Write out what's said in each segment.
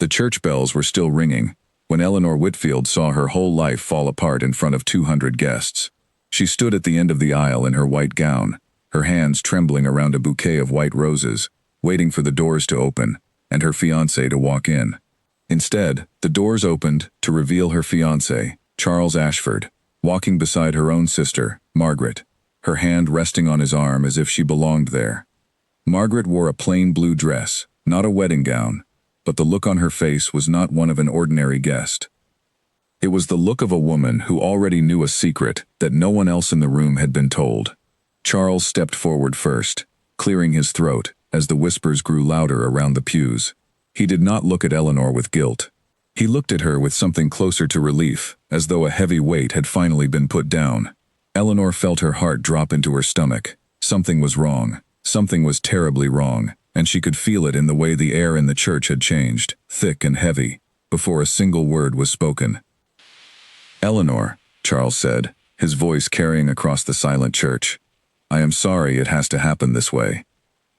The church bells were still ringing when Eleanor Whitfield saw her whole life fall apart in front of 200 guests. She stood at the end of the aisle in her white gown, her hands trembling around a bouquet of white roses, waiting for the doors to open and her fiancé to walk in. Instead, the doors opened to reveal her fiancé, Charles Ashford, walking beside her own sister, Margaret, her hand resting on his arm as if she belonged there. Margaret wore a plain blue dress, not a wedding gown, but the look on her face was not one of an ordinary guest. It was the look of a woman who already knew a secret that no one else in the room had been told. Charles stepped forward first, clearing his throat as the whispers grew louder around the pews. He did not look at Eleanor with guilt. He looked at her with something closer to relief, as though a heavy weight had finally been put down. Eleanor felt her heart drop into her stomach. Something was wrong. Something was terribly wrong, and she could feel it in the way the air in the church had changed, thick and heavy, before a single word was spoken. "Eleanor," Charles said, his voice carrying across the silent church. "I am sorry it has to happen this way,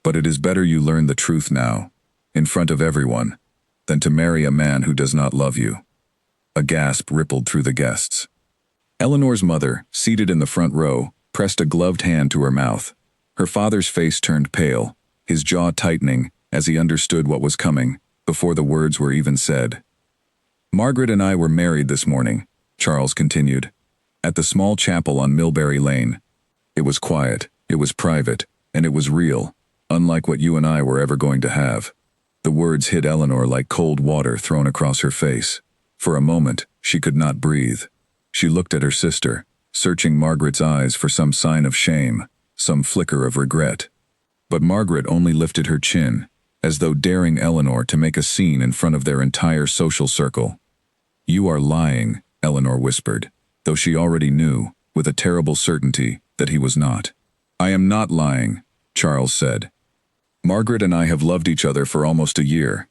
but it is better you learn the truth now, in front of everyone, than to marry a man who does not love you." A gasp rippled through the guests. Eleanor's mother, seated in the front row, pressed a gloved hand to her mouth. Her father's face turned pale, his jaw tightening as he understood what was coming, before the words were even said. "Margaret and I were married this morning," Charles continued, "at the small chapel on Millbury Lane. It was quiet, it was private, and it was real, unlike what you and I were ever going to have." The words hit Eleanor like cold water thrown across her face. For a moment, she could not breathe. She looked at her sister, searching Margaret's eyes for some sign of shame, some flicker of regret. But Margaret only lifted her chin, as though daring Eleanor to make a scene in front of their entire social circle. "You are lying," Eleanor whispered, though she already knew, with a terrible certainty, that he was not. "I am not lying," Charles said. "Margaret and I have loved each other for almost a year.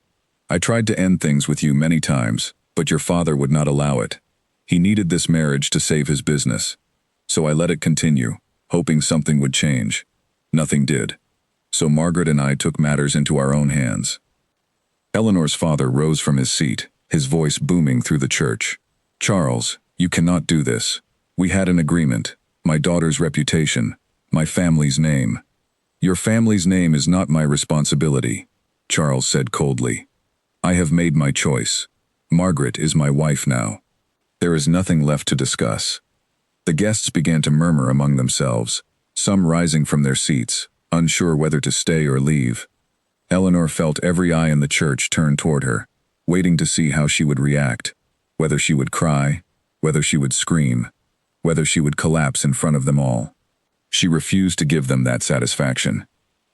I tried to end things with you many times, but your father would not allow it. He needed this marriage to save his business. So I let it continue, hoping something would change. Nothing did. So Margaret and I took matters into our own hands." Eleanor's father rose from his seat, his voice booming through the church. "Charles, you cannot do this. We had an agreement, my daughter's reputation, my family's name." "Your family's name is not my responsibility," Charles said coldly. "I have made my choice. Margaret is my wife now. There is nothing left to discuss." The guests began to murmur among themselves, some rising from their seats, unsure whether to stay or leave. Eleanor felt every eye in the church turn toward her, waiting to see how she would react, whether she would cry, whether she would scream, whether she would collapse in front of them all. She refused to give them that satisfaction.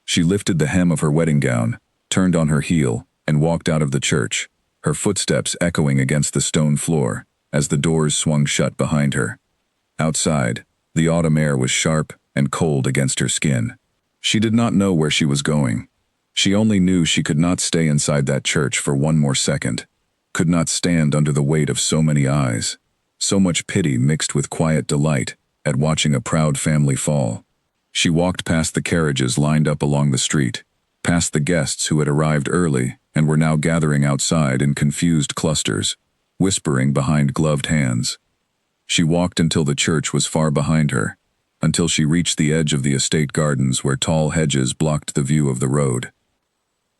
She lifted the hem of her wedding gown, turned on her heel, and walked out of the church, her footsteps echoing against the stone floor as the doors swung shut behind her. Outside, the autumn air was sharp and cold against her skin. She did not know where she was going. She only knew she could not stay inside that church for one more second, could not stand under the weight of so many eyes, so much pity mixed with quiet delight at watching a proud family fall. She walked past the carriages lined up along the street, past the guests who had arrived early and were now gathering outside in confused clusters, whispering behind gloved hands. She walked until the church was far behind her, until she reached the edge of the estate gardens where tall hedges blocked the view of the road.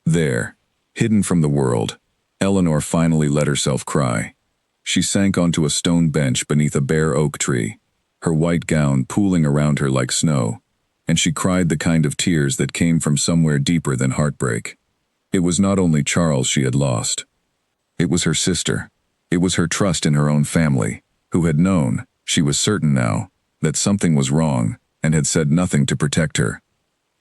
There, hidden from the world, Eleanor finally let herself cry. She sank onto a stone bench beneath a bare oak tree, her white gown pooling around her like snow, and she cried the kind of tears that came from somewhere deeper than heartbreak. It was not only Charles she had lost. It was her sister. It was her trust in her own family, who had known, she was certain now, that something was wrong, and had said nothing to protect her.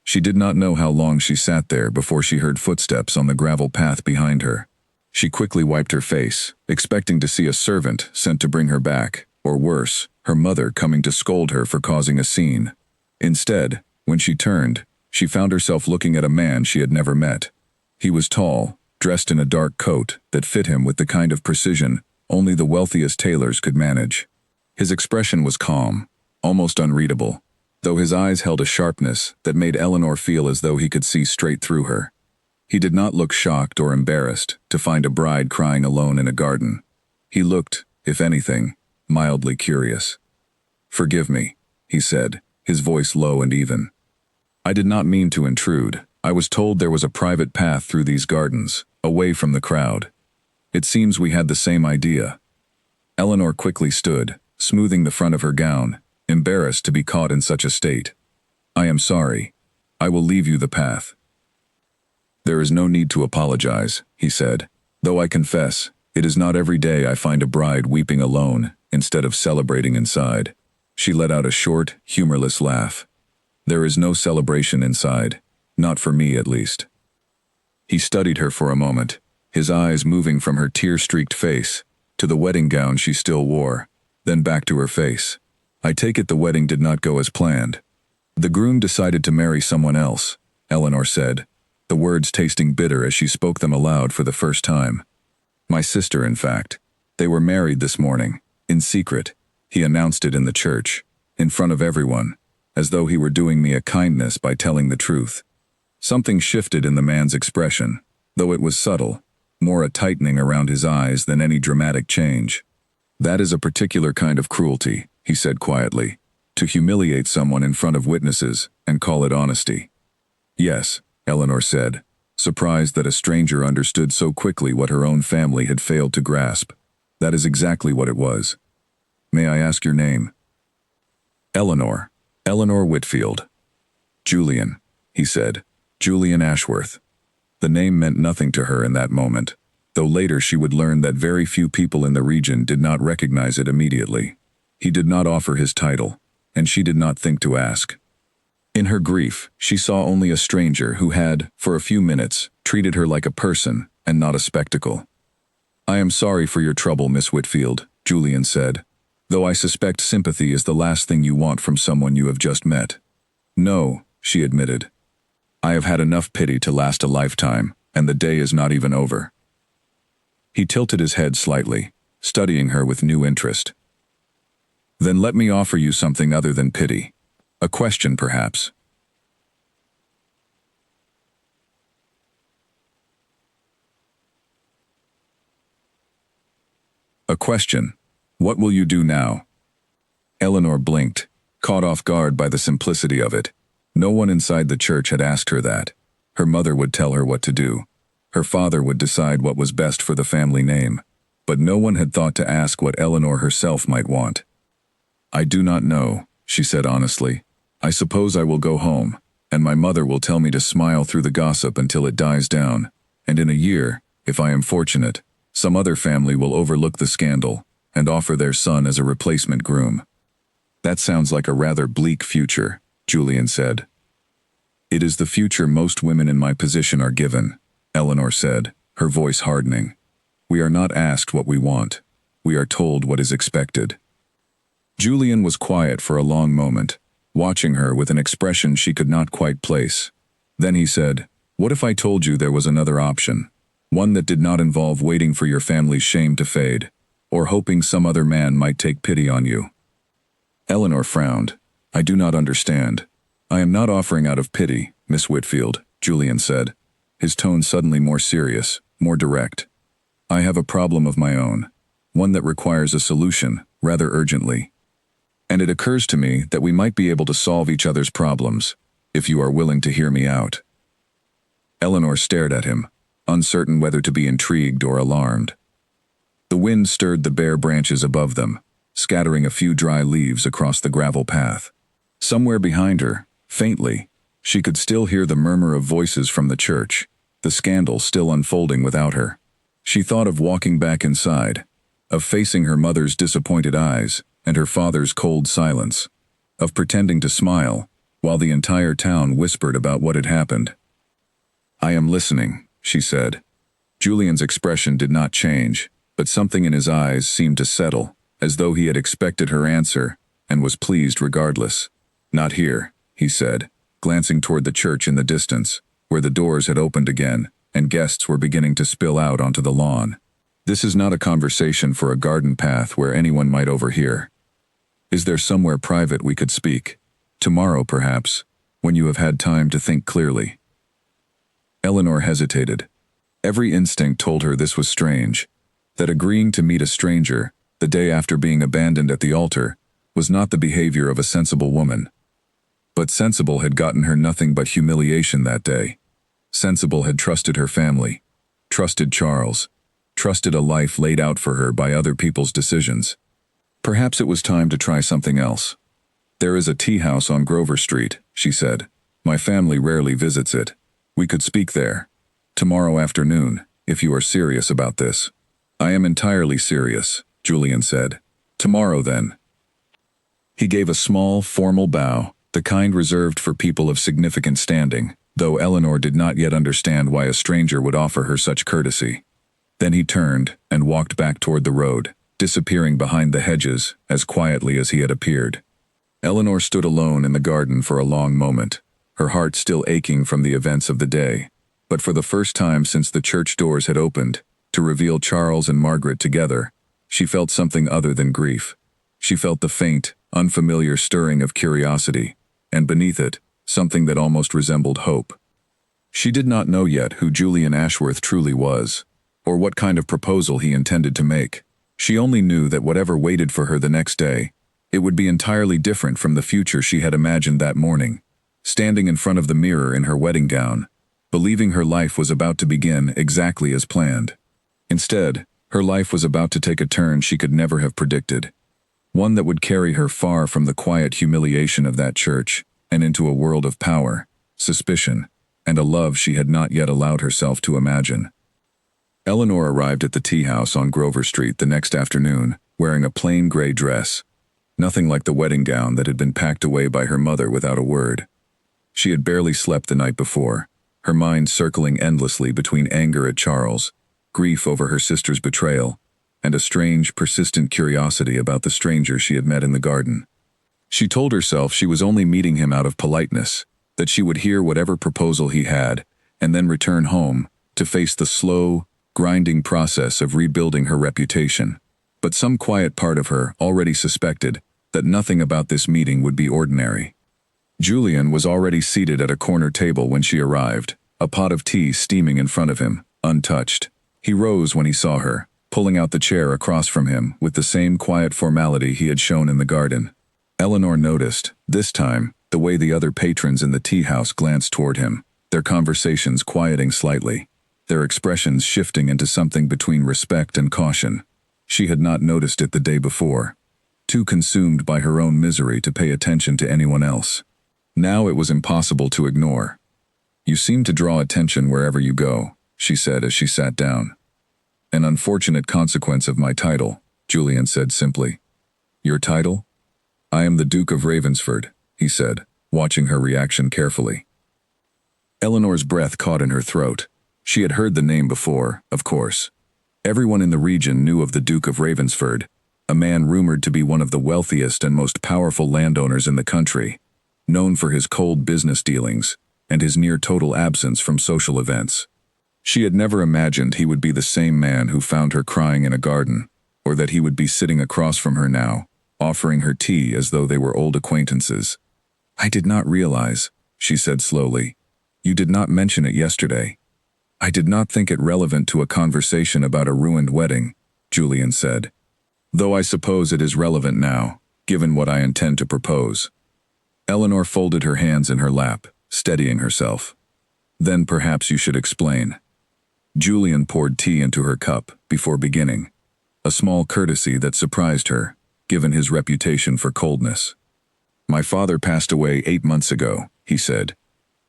She did not know how long she sat there before she heard footsteps on the gravel path behind her. She quickly wiped her face, expecting to see a servant sent to bring her back, or worse, her mother coming to scold her for causing a scene. Instead, when she turned, she found herself looking at a man she had never met. He was tall, dressed in a dark coat that fit him with the kind of precision only the wealthiest tailors could manage. His expression was calm, almost unreadable, though his eyes held a sharpness that made Eleanor feel as though he could see straight through her. He did not look shocked or embarrassed to find a bride crying alone in a garden. He looked, if anything, mildly curious. "Forgive me," he said, his voice low and even. "I did not mean to intrude. I was told there was a private path through these gardens, away from the crowd. It seems we had the same idea." Eleanor quickly stood, smoothing the front of her gown, embarrassed to be caught in such a state. "I am sorry. I will leave you the path." "There is no need to apologize," he said, "though I confess, it is not every day I find a bride weeping alone instead of celebrating inside." She let out a short, humorless laugh. "There is no celebration inside, not for me at least." He studied her for a moment, his eyes moving from her tear-streaked face to the wedding gown she still wore, then back to her face. "I take it the wedding did not go as planned." "The groom decided to marry someone else," Eleanor said, the words tasting bitter as she spoke them aloud for the first time. "My sister, in fact. They were married this morning, in secret. He announced it in the church, in front of everyone, as though he were doing me a kindness by telling the truth." Something shifted in the man's expression, though it was subtle, more a tightening around his eyes than any dramatic change. "That is a particular kind of cruelty," he said quietly, "to humiliate someone in front of witnesses and call it honesty." "Yes," Eleanor said, surprised that a stranger understood so quickly what her own family had failed to grasp. "That is exactly what it was. May I ask your name?" "Eleanor. Eleanor Whitfield." "Julian," he said. "Julian Ashworth." The name meant nothing to her in that moment, though later she would learn that very few people in the region did not recognize it immediately. He did not offer his title, and she did not think to ask. In her grief, she saw only a stranger who had, for a few minutes, treated her like a person and not a spectacle. "I am sorry for your trouble, Miss Whitfield," Julian said, "though I suspect sympathy is the last thing you want from someone you have just met." "No," she admitted. "I have had enough pity to last a lifetime, and the day is not even over." He tilted his head slightly, studying her with new interest. "Then let me offer you something other than pity. A question, perhaps." "A question. What will you do now?" Eleanor blinked, caught off guard by the simplicity of it. No one inside the church had asked her that. Her mother would tell her what to do. Her father would decide what was best for the family name. But no one had thought to ask what Eleanor herself might want. "I do not know," she said honestly. "I suppose I will go home, and my mother will tell me to smile through the gossip until it dies down, and in a year, if I am fortunate, some other family will overlook the scandal and offer their son as a replacement groom." "That sounds like a rather bleak future," Julian said. "It is the future most women in my position are given," Eleanor said, her voice hardening. "We are not asked what we want. We are told what is expected." Julian was quiet for a long moment, watching her with an expression she could not quite place. Then he said, "What if I told you there was another option? One that did not involve waiting for your family's shame to fade, or hoping some other man might take pity on you?" Eleanor frowned. "I do not understand." "I am not offering out of pity, Miss Whitfield," Julian said, his tone suddenly more serious, more direct. "I have a problem of my own, one that requires a solution, rather urgently. And it occurs to me that we might be able to solve each other's problems, if you are willing to hear me out." Eleanor stared at him, uncertain whether to be intrigued or alarmed. The wind stirred the bare branches above them, scattering a few dry leaves across the gravel path. Somewhere behind her, faintly, she could still hear the murmur of voices from the church, the scandal still unfolding without her. She thought of walking back inside, of facing her mother's disappointed eyes and her father's cold silence, of pretending to smile while the entire town whispered about what had happened. "I am listening," she said. Julian's expression did not change, but something in his eyes seemed to settle, as though he had expected her answer and was pleased regardless. "Not here," he said, glancing toward the church in the distance, where the doors had opened again and guests were beginning to spill out onto the lawn. "This is not a conversation for a garden path where anyone might overhear. Is there somewhere private we could speak? Tomorrow, perhaps, when you have had time to think clearly." Eleanor hesitated. Every instinct told her this was strange, that agreeing to meet a stranger, the day after being abandoned at the altar, was not the behavior of a sensible woman. But Sensible had gotten her nothing but humiliation that day. Sensible had trusted her family, trusted Charles, trusted a life laid out for her by other people's decisions. Perhaps it was time to try something else. "There is a tea house on Grover Street," she said. "My family rarely visits it. We could speak there. Tomorrow afternoon, if you are serious about this." "I am entirely serious," Julian said. "Tomorrow, then." He gave a small, formal bow, the kind reserved for people of significant standing, though Eleanor did not yet understand why a stranger would offer her such courtesy. Then he turned and walked back toward the road, disappearing behind the hedges as quietly as he had appeared. Eleanor stood alone in the garden for a long moment, her heart still aching from the events of the day, but for the first time since the church doors had opened, to reveal Charles and Margaret together, she felt something other than grief. She felt the faint, unfamiliar stirring of curiosity, and beneath it, something that almost resembled hope. She did not know yet who Julian Ashworth truly was, or what kind of proposal he intended to make. She only knew that whatever waited for her the next day, it would be entirely different from the future she had imagined that morning, standing in front of the mirror in her wedding gown, believing her life was about to begin exactly as planned. Instead, her life was about to take a turn she could never have predicted, one that would carry her far from the quiet humiliation of that church and into a world of power, suspicion, and a love she had not yet allowed herself to imagine. Eleanor arrived at the tea house on Grover Street the next afternoon, wearing a plain gray dress, nothing like the wedding gown that had been packed away by her mother without a word. She had barely slept the night before, her mind circling endlessly between anger at Charles, grief over her sister's betrayal, and a strange, persistent curiosity about the stranger she had met in the garden. She told herself she was only meeting him out of politeness, that she would hear whatever proposal he had, and then return home, to face the slow, grinding process of rebuilding her reputation. But some quiet part of her already suspected that nothing about this meeting would be ordinary. Julian was already seated at a corner table when she arrived, a pot of tea steaming in front of him, untouched. He rose when he saw her, pulling out the chair across from him with the same quiet formality he had shown in the garden. Eleanor noticed, this time, the way the other patrons in the tea house glanced toward him, their conversations quieting slightly, their expressions shifting into something between respect and caution. She had not noticed it the day before, too consumed by her own misery to pay attention to anyone else. Now it was impossible to ignore. "You seem to draw attention wherever you go," she said as she sat down. "An unfortunate consequence of my title," Julian said simply. "Your title?" "I am the Duke of Ravensford," he said, watching her reaction carefully. Eleanor's breath caught in her throat. She had heard the name before, of course. Everyone in the region knew of the Duke of Ravensford, a man rumored to be one of the wealthiest and most powerful landowners in the country, known for his cold business dealings and his near-total absence from social events. She had never imagined he would be the same man who found her crying in a garden, or that he would be sitting across from her now, offering her tea as though they were old acquaintances. "I did not realize," she said slowly. "You did not mention it yesterday." "I did not think it relevant to a conversation about a ruined wedding," Julian said. "Though I suppose it is relevant now, given what I intend to propose." Eleanor folded her hands in her lap, steadying herself. "Then perhaps you should explain." Julian poured tea into her cup before beginning, a small courtesy that surprised her, given his reputation for coldness. "My father passed away 8 months ago," he said.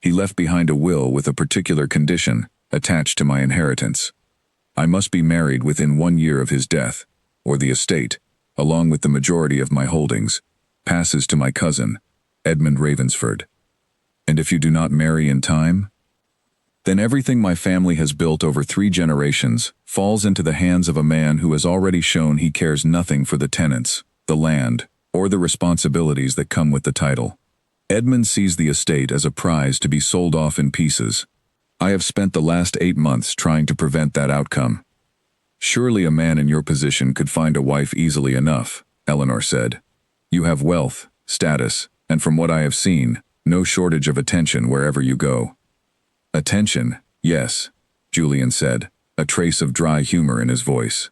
"He left behind a will with a particular condition attached to my inheritance. I must be married within 1 year of his death, or the estate, along with the majority of my holdings, passes to my cousin, Edmund Ravensford. And if you do not marry in time, then everything my family has built over 3 generations falls into the hands of a man who has already shown he cares nothing for the tenants, the land, or the responsibilities that come with the title. Edmund sees the estate as a prize to be sold off in pieces. I have spent the last 8 months trying to prevent that outcome." "Surely a man in your position could find a wife easily enough," Eleanor said. "You have wealth, status, and from what I have seen, no shortage of attention wherever you go." "Attention," Yes, Julian said, a trace of dry humor in his voice.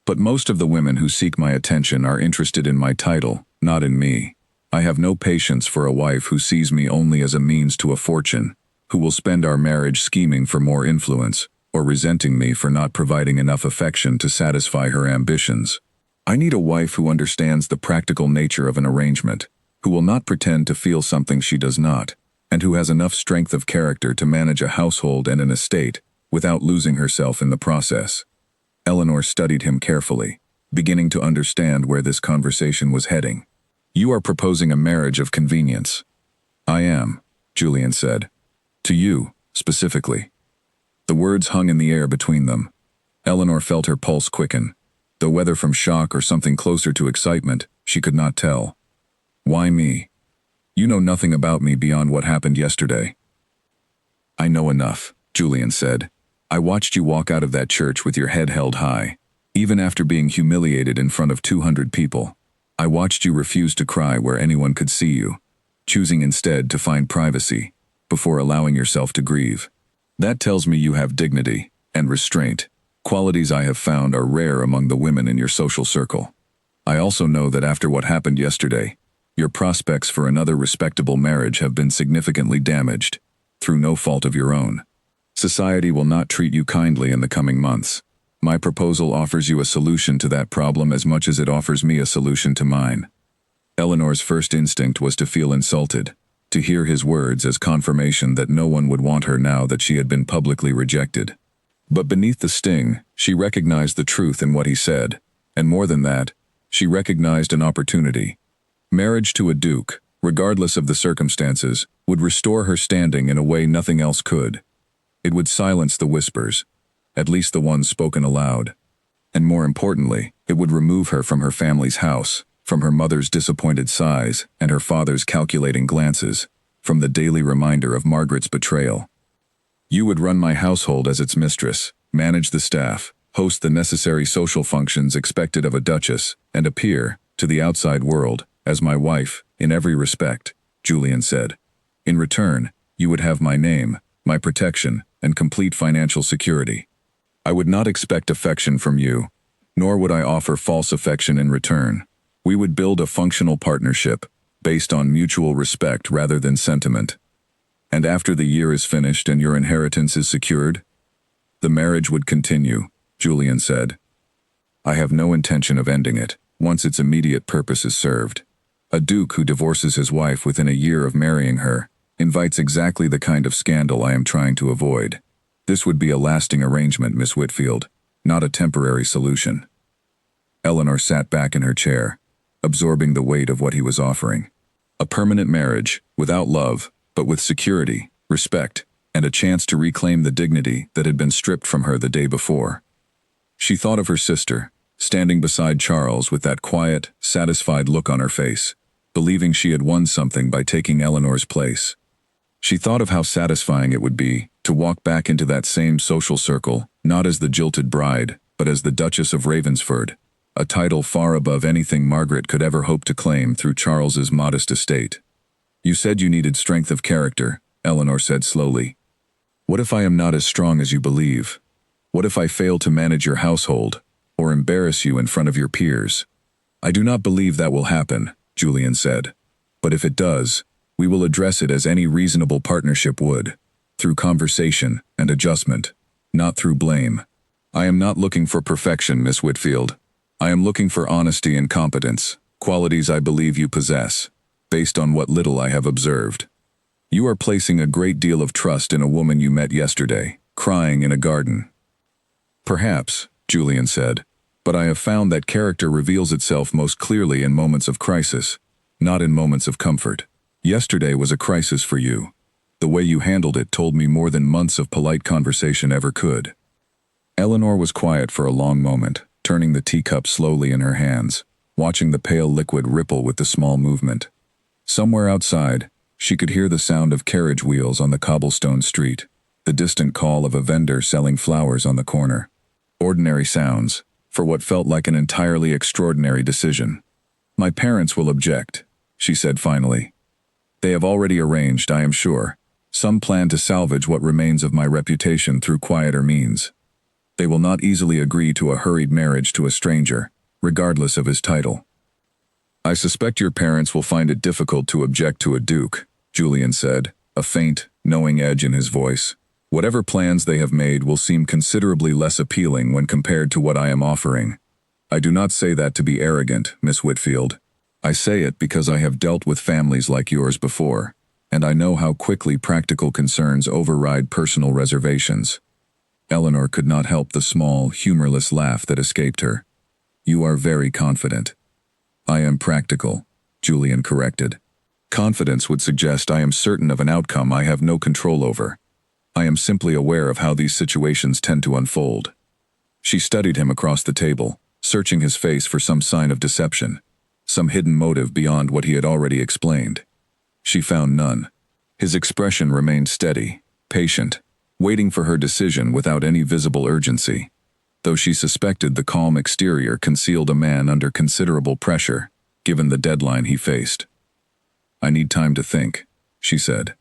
But most of the women who seek my attention are interested in my title, not in me. I have no patience for a wife who sees me only as a means to a fortune, who will spend our marriage scheming for more influence, or resenting me for not providing enough affection to satisfy her ambitions. I need a wife who understands the practical nature of an arrangement, who will not pretend to feel something she does not, and who has enough strength of character to manage a household and an estate without losing herself in the process. Eleanor studied him carefully, beginning to understand where this conversation was heading. You are proposing a marriage of convenience. I am, Julian said. To you, specifically. The words hung in the air between them. Eleanor felt her pulse quicken, though whether from shock or something closer to excitement, she could not tell. Why me? You know nothing about me beyond what happened yesterday. I know enough, Julian said. I watched you walk out of that church with your head held high, even after being humiliated in front of 200 people. I watched you refuse to cry where anyone could see you, choosing instead to find privacy, before allowing yourself to grieve. That tells me you have dignity and restraint, qualities I have found are rare among the women in your social circle. I also know that after what happened yesterday, your prospects for another respectable marriage have been significantly damaged, through no fault of your own. Society will not treat you kindly in the coming months. My proposal offers you a solution to that problem as much as it offers me a solution to mine. Eleanor's first instinct was to feel insulted, to hear his words as confirmation that no one would want her now that she had been publicly rejected. But beneath the sting, she recognized the truth in what he said, and more than that, she recognized an opportunity. Marriage to a duke, regardless of the circumstances, would restore her standing in a way nothing else could. It would silence the whispers, at least the ones spoken aloud. And more importantly, it would remove her from her family's house, from her mother's disappointed sighs and her father's calculating glances, from the daily reminder of Margaret's betrayal. You would run my household as its mistress, manage the staff, host the necessary social functions expected of a duchess, and appear, to the outside world, as my wife, in every respect, Julian said. In return, you would have my name, my protection, and complete financial security. I would not expect affection from you, nor would I offer false affection in return. We would build a functional partnership, based on mutual respect rather than sentiment. And after the year is finished and your inheritance is secured, the marriage would continue, Julian said. I have no intention of ending it, once its immediate purpose is served. A duke who divorces his wife within a year of marrying her invites exactly the kind of scandal I am trying to avoid. This would be a lasting arrangement, Miss Whitfield, not a temporary solution. Eleanor sat back in her chair, absorbing the weight of what he was offering. A permanent marriage, without love, but with security, respect, and a chance to reclaim the dignity that had been stripped from her the day before. She thought of her sister, standing beside Charles with that quiet, satisfied look on her face, believing she had won something by taking Eleanor's place. She thought of how satisfying it would be to walk back into that same social circle, not as the jilted bride, but as the Duchess of Ravensford, a title far above anything Margaret could ever hope to claim through Charles's modest estate. You said you needed strength of character, Eleanor said slowly. What if I am not as strong as you believe? What if I fail to manage your household, or embarrass you in front of your peers? I do not believe that will happen, Julian said. But if it does, we will address it as any reasonable partnership would, through conversation and adjustment, not through blame. I am not looking for perfection, Miss Whitfield. I am looking for honesty and competence, qualities I believe you possess, based on what little I have observed. You are placing a great deal of trust in a woman you met yesterday, crying in a garden. Perhaps, Julian said, but I have found that character reveals itself most clearly in moments of crisis, not in moments of comfort. Yesterday was a crisis for you. The way you handled it told me more than months of polite conversation ever could. Eleanor was quiet for a long moment, turning the teacup slowly in her hands, watching the pale liquid ripple with the small movement. Somewhere outside, she could hear the sound of carriage wheels on the cobblestone street, the distant call of a vendor selling flowers on the corner. Ordinary sounds, for what felt like an entirely extraordinary decision. My parents will object, she said finally. They have already arranged, I am sure, Some plan to salvage what remains of my reputation through quieter means. They will not easily agree to a hurried marriage to a stranger, regardless of his title. I suspect your parents will find it difficult to object to a duke, Julian said, a faint, knowing edge in his voice. Whatever plans they have made will seem considerably less appealing when compared to what I am offering. I do not say that to be arrogant, Miss Whitfield. I say it because I have dealt with families like yours before, and I know how quickly practical concerns override personal reservations. Eleanor could not help the small, humorless laugh that escaped her. You are very confident. I am practical, Julian corrected. Confidence would suggest I am certain of an outcome I have no control over. I am simply aware of how these situations tend to unfold. She studied him across the table, searching his face for some sign of deception, some hidden motive beyond what he had already explained. She found none. His expression remained steady, patient, waiting for her decision without any visible urgency, though she suspected the calm exterior concealed a man under considerable pressure, given the deadline he faced. I need time to think, she said.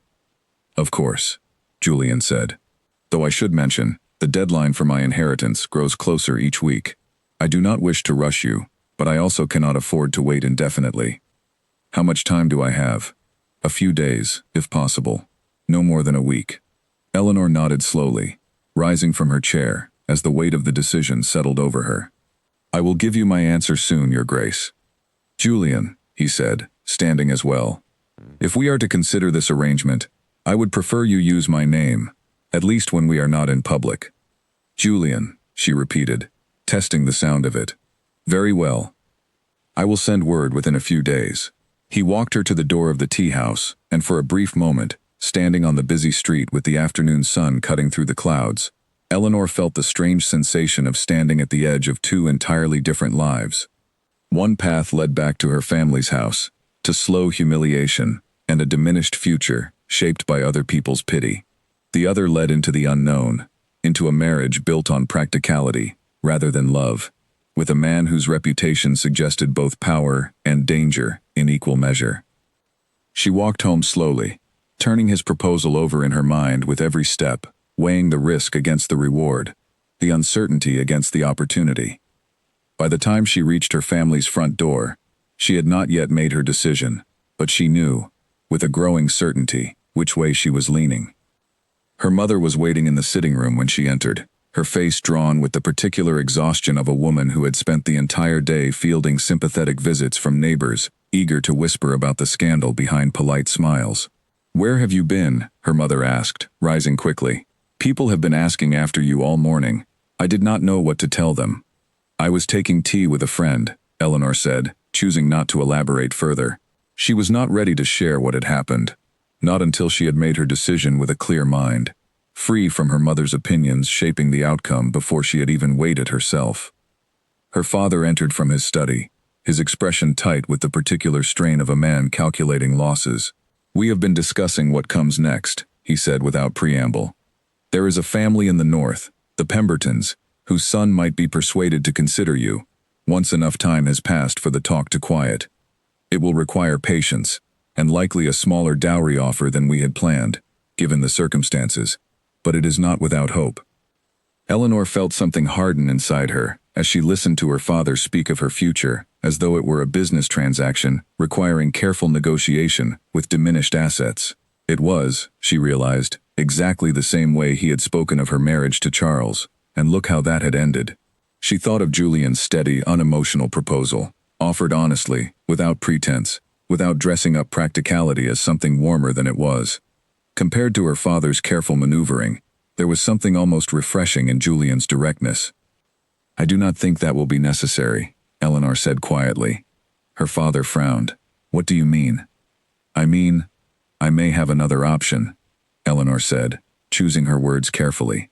Of course, Julian said. Though I should mention, the deadline for my inheritance grows closer each week. I do not wish to rush you, but I also cannot afford to wait indefinitely. How much time do I have? A few days, if possible. No more than a week. Eleanor nodded slowly, rising from her chair as the weight of the decision settled over her. I will give you my answer soon, Your Grace. Julian, he said, standing as well. If we are to consider this arrangement, I would prefer you use my name, at least when we are not in public. Julian, she repeated, testing the sound of it. Very well. I will send word within a few days. He walked her to the door of the tea house, and for a brief moment, standing on the busy street with the afternoon sun cutting through the clouds, Eleanor felt the strange sensation of standing at the edge of two entirely different lives. One path led back to her family's house, to slow humiliation and a diminished future shaped by other people's pity. The other led into the unknown, into a marriage built on practicality rather than love, with a man whose reputation suggested both power and danger in equal measure. She walked home slowly, turning his proposal over in her mind with every step, weighing the risk against the reward, the uncertainty against the opportunity. By the time she reached her family's front door, she had not yet made her decision, but she knew, with a growing certainty, which way she was leaning. Her mother was waiting in the sitting room when she entered, her face drawn with the particular exhaustion of a woman who had spent the entire day fielding sympathetic visits from neighbors, eager to whisper about the scandal behind polite smiles. Where have you been? Her mother asked, rising quickly. People have been asking after you all morning. I did not know what to tell them. I was taking tea with a friend, Eleanor said, choosing not to elaborate further. She was not ready to share what had happened, not until she had made her decision with a clear mind, free from her mother's opinions shaping the outcome before she had even weighed it herself. Her father entered from his study, his expression tight with the particular strain of a man calculating losses. We have been discussing what comes next, he said without preamble. There is a family in the north, the Pembertons, whose son might be persuaded to consider you, once enough time has passed for the talk to quiet. It will require patience, and likely a smaller dowry offer than we had planned, given the circumstances, but it is not without hope. Eleanor felt something harden inside her as she listened to her father speak of her future as though it were a business transaction requiring careful negotiation with diminished assets. It was, she realized, exactly the same way he had spoken of her marriage to Charles, and look how that had ended. She thought of Julian's steady, unemotional proposal, offered honestly, without pretense, without dressing up practicality as something warmer than it was. Compared to her father's careful maneuvering, there was something almost refreshing in Julian's directness. I do not think that will be necessary, Eleanor said quietly. Her father frowned. What do you mean? I mean, I may have another option, Eleanor said, choosing her words carefully.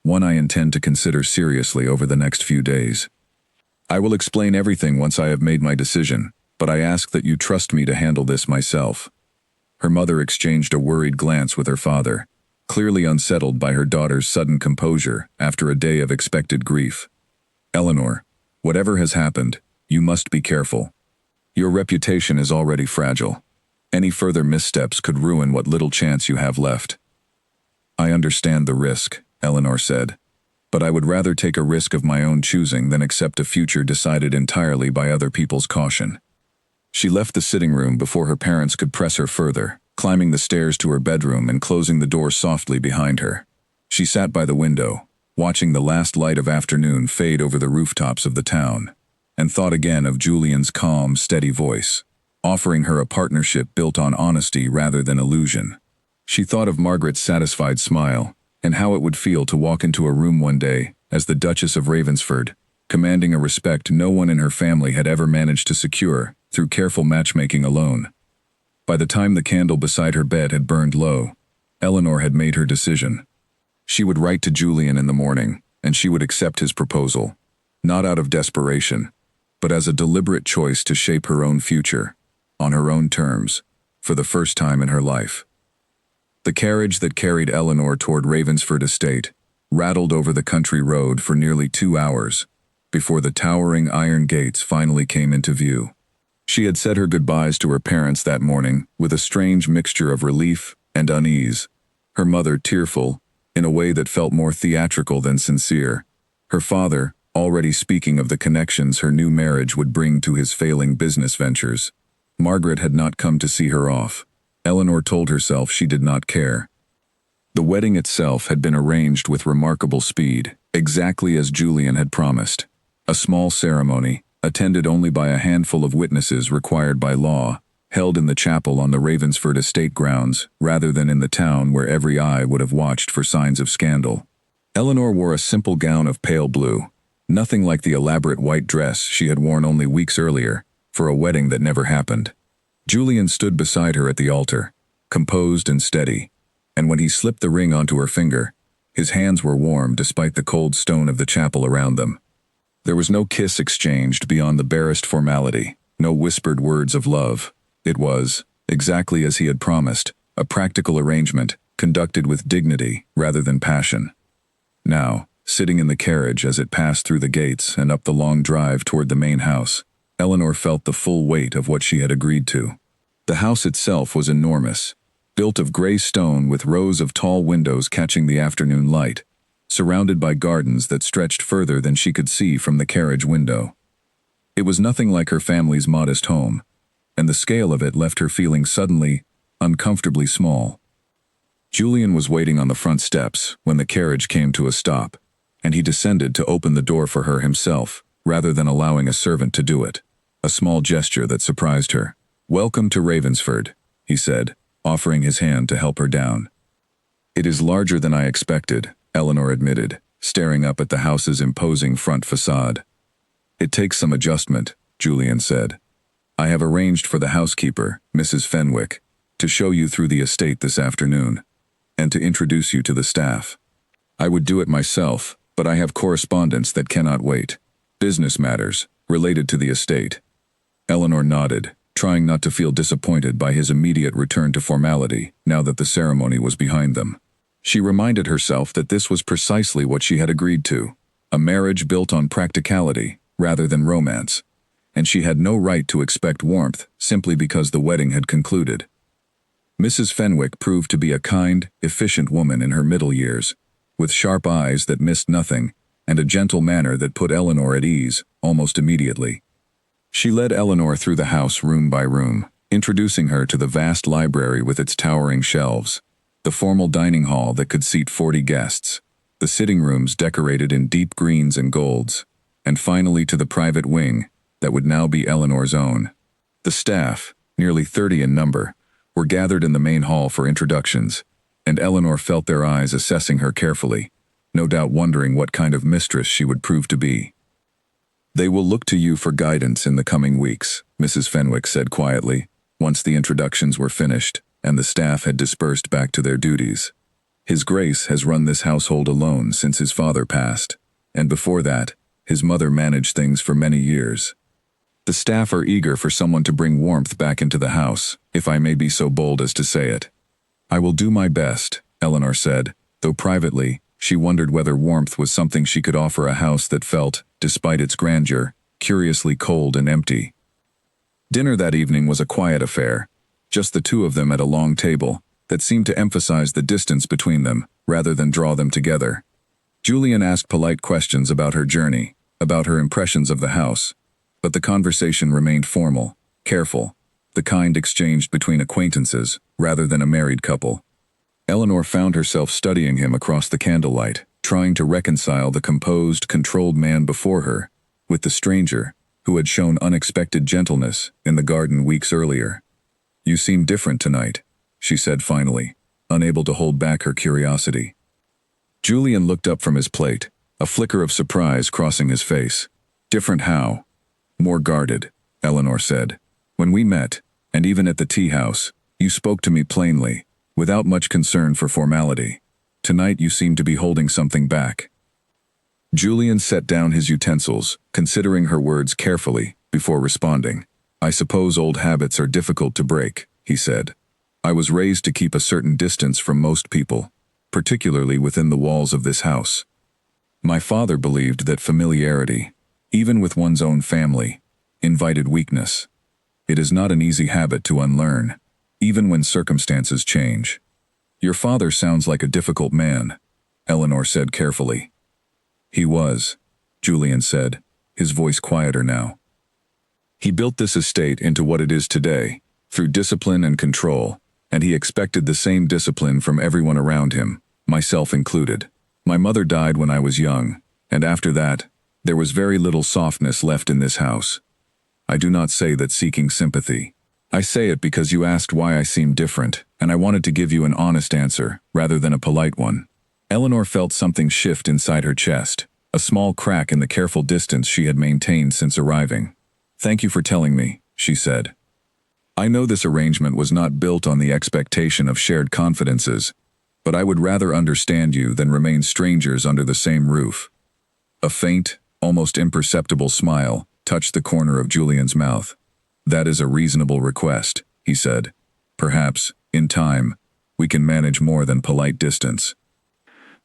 One I intend to consider seriously over the next few days. I will explain everything once I have made my decision, but I ask that you trust me to handle this myself. Her mother exchanged a worried glance with her father, clearly unsettled by her daughter's sudden composure after a day of expected grief. Eleanor, whatever has happened, you must be careful. Your reputation is already fragile. Any further missteps could ruin what little chance you have left. I understand the risk, Eleanor said. But I would rather take a risk of my own choosing than accept a future decided entirely by other people's caution. She left the sitting room before her parents could press her further, climbing the stairs to her bedroom and closing the door softly behind her. She sat by the window, watching the last light of afternoon fade over the rooftops of the town, and thought again of Julian's calm, steady voice, offering her a partnership built on honesty rather than illusion. She thought of Margaret's satisfied smile, and how it would feel to walk into a room one day as the Duchess of Ravensford, commanding a respect no one in her family had ever managed to secure through careful matchmaking alone. By the time the candle beside her bed had burned low, Eleanor had made her decision. She would write to Julian in the morning, and she would accept his proposal, not out of desperation, but as a deliberate choice to shape her own future, on her own terms, for the first time in her life. The carriage that carried Eleanor toward Ravensford Estate rattled over the country road for nearly 2 hours before the towering iron gates finally came into view. She had said her goodbyes to her parents that morning with a strange mixture of relief and unease, her mother tearful in a way that felt more theatrical than sincere, her father already speaking of the connections her new marriage would bring to his failing business ventures. Margaret had not come to see her off. Eleanor told herself she did not care. The wedding itself had been arranged with remarkable speed, exactly as Julian had promised. A small ceremony, attended only by a handful of witnesses required by law, held in the chapel on the Ravensford estate grounds rather than in the town where every eye would have watched for signs of scandal. Eleanor wore a simple gown of pale blue, nothing like the elaborate white dress she had worn only weeks earlier, for a wedding that never happened. Julian stood beside her at the altar, composed and steady, and when he slipped the ring onto her finger, his hands were warm despite the cold stone of the chapel around them. There was no kiss exchanged beyond the barest formality, no whispered words of love. It was, exactly as he had promised, a practical arrangement, conducted with dignity rather than passion. Now, sitting in the carriage as it passed through the gates and up the long drive toward the main house, Eleanor felt the full weight of what she had agreed to. The house itself was enormous, built of gray stone with rows of tall windows catching the afternoon light, surrounded by gardens that stretched further than she could see from the carriage window. It was nothing like her family's modest home, and the scale of it left her feeling suddenly, uncomfortably small. Julian was waiting on the front steps when the carriage came to a stop, and he descended to open the door for her himself, rather than allowing a servant to do it, a small gesture that surprised her. "Welcome to Ravensford," he said, offering his hand to help her down. "It is larger than I expected," Eleanor admitted, staring up at the house's imposing front facade. "It takes some adjustment," Julian said. "I have arranged for the housekeeper, Mrs. Fenwick, to show you through the estate this afternoon, and to introduce you to the staff. I would do it myself, but I have correspondence that cannot wait. Business matters, related to the estate." Eleanor nodded, trying not to feel disappointed by his immediate return to formality now that the ceremony was behind them. She reminded herself that this was precisely what she had agreed to, a marriage built on practicality rather than romance, and she had no right to expect warmth simply because the wedding had concluded. Mrs. Fenwick proved to be a kind, efficient woman in her middle years, with sharp eyes that missed nothing and a gentle manner that put Eleanor at ease almost immediately. She led Eleanor through the house room by room, introducing her to the vast library with its towering shelves, the formal dining hall that could seat 40 guests, the sitting rooms decorated in deep greens and golds, and finally to the private wing that would now be Eleanor's own. The staff, nearly 30 in number, were gathered in the main hall for introductions, and Eleanor felt their eyes assessing her carefully, no doubt wondering what kind of mistress she would prove to be. "They will look to you for guidance in the coming weeks," Mrs. Fenwick said quietly, once the introductions were finished and the staff had dispersed back to their duties. "His Grace has run this household alone since his father passed, and before that, his mother managed things for many years. The staff are eager for someone to bring warmth back into the house, if I may be so bold as to say it." "I will do my best," Eleanor said, though privately, she wondered whether warmth was something she could offer a house that felt, despite its grandeur, curiously cold and empty. Dinner that evening was a quiet affair, just the two of them at a long table, that seemed to emphasize the distance between them, rather than draw them together. Julian asked polite questions about her journey, about her impressions of the house, but the conversation remained formal, careful, the kind exchanged between acquaintances, rather than a married couple. Eleanor found herself studying him across the candlelight, trying to reconcile the composed, controlled man before her with the stranger who had shown unexpected gentleness in the garden weeks earlier. "You seem different tonight," she said finally, unable to hold back her curiosity. Julian looked up from his plate, a flicker of surprise crossing his face. "Different how?" "More guarded," Eleanor said. "When we met, and even at the tea house, you spoke to me plainly, without much concern for formality. Tonight you seem to be holding something back." Julian set down his utensils, considering her words carefully, before responding. "I suppose old habits are difficult to break," he said. "I was raised to keep a certain distance from most people, particularly within the walls of this house. My father believed that familiarity, even with one's own family, invited weakness. It is not an easy habit to unlearn, even when circumstances change." "Your father sounds like a difficult man," Eleanor said carefully. "He was," Julian said, his voice quieter now. "He built this estate into what it is today, through discipline and control, and he expected the same discipline from everyone around him, myself included. My mother died when I was young, and after that, there was very little softness left in this house. I do not say that seeking sympathy. I say it because you asked why I seem different, and I wanted to give you an honest answer, rather than a polite one." Eleanor felt something shift inside her chest, a small crack in the careful distance she had maintained since arriving. "Thank you for telling me," she said. "I know this arrangement was not built on the expectation of shared confidences, but I would rather understand you than remain strangers under the same roof." A faint, almost imperceptible smile touched the corner of Julian's mouth. "That is a reasonable request," he said. "Perhaps, in time, we can manage more than polite distance."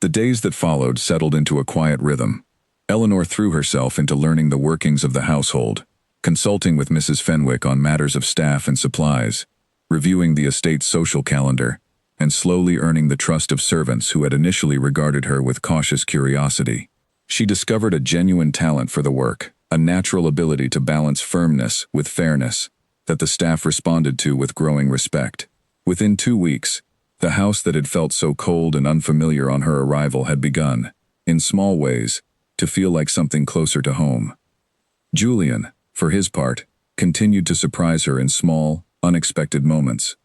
The days that followed settled into a quiet rhythm. Eleanor threw herself into learning the workings of the household, consulting with Mrs. Fenwick on matters of staff and supplies, reviewing the estate's social calendar, and slowly earning the trust of servants who had initially regarded her with cautious curiosity. She discovered a genuine talent for the work, a natural ability to balance firmness with fairness, that the staff responded to with growing respect. Within 2 weeks, the house that had felt so cold and unfamiliar on her arrival had begun, in small ways, to feel like something closer to home. Julian, for his part, continued to surprise her in small, unexpected moments.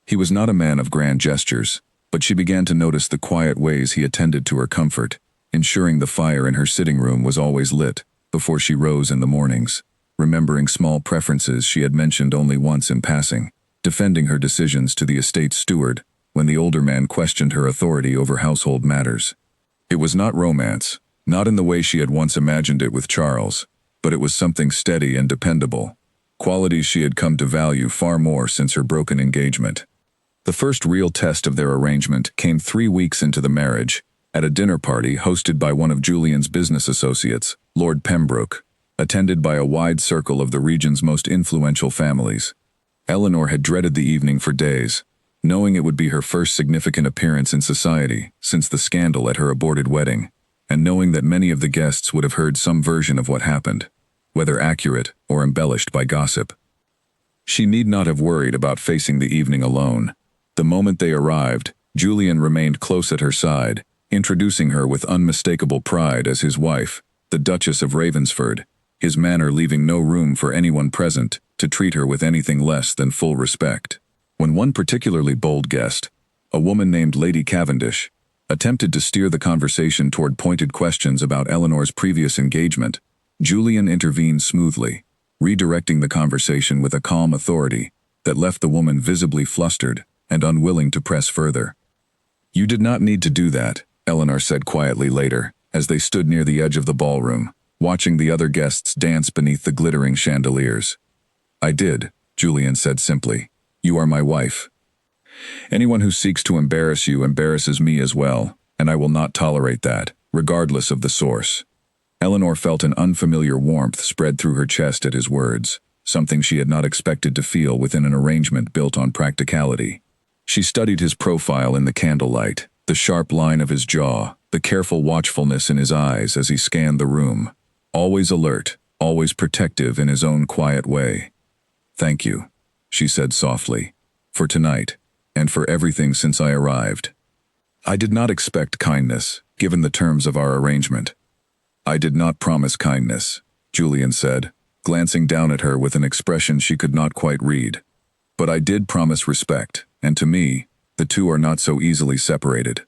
He was not a man of grand gestures, but she began to notice the quiet ways he attended to her comfort, ensuring the fire in her sitting room was always lit before she rose in the mornings, remembering small preferences she had mentioned only once in passing, defending her decisions to the estate's steward when the older man questioned her authority over household matters. It was not romance, not in the way she had once imagined it with Charles, but it was something steady and dependable, qualities she had come to value far more since her broken engagement. The first real test of their arrangement came 3 weeks into the marriage, at a dinner party hosted by one of Julian's business associates, Lord Pembroke, attended by a wide circle of the region's most influential families. Eleanor had dreaded the evening for days, knowing it would be her first significant appearance in society since the scandal at her aborted wedding, and knowing that many of the guests would have heard some version of what happened, whether accurate or embellished by gossip. She need not have worried about facing the evening alone. The moment they arrived, Julian remained close at her side, introducing her with unmistakable pride as his wife, the Duchess of Ravensford, his manner leaving no room for anyone present to treat her with anything less than full respect. When one particularly bold guest, a woman named Lady Cavendish, attempted to steer the conversation toward pointed questions about Eleanor's previous engagement, Julian intervened smoothly, redirecting the conversation with a calm authority that left the woman visibly flustered and unwilling to press further. "You did not need to do that," Eleanor said quietly later, as they stood near the edge of the ballroom, watching the other guests dance beneath the glittering chandeliers. "I did," Julian said simply. "You are my wife. Anyone who seeks to embarrass you embarrasses me as well, and I will not tolerate that, regardless of the source." Eleanor felt an unfamiliar warmth spread through her chest at his words, something she had not expected to feel within an arrangement built on practicality. She studied his profile in the candlelight, the sharp line of his jaw, the careful watchfulness in his eyes as he scanned the room. Always alert, always protective in his own quiet way. "Thank you," she said softly, "for tonight, and for everything since I arrived. I did not expect kindness, given the terms of our arrangement." "I did not promise kindness," Julian said, glancing down at her with an expression she could not quite read. "But I did promise respect, and to me, the two are not so easily separated."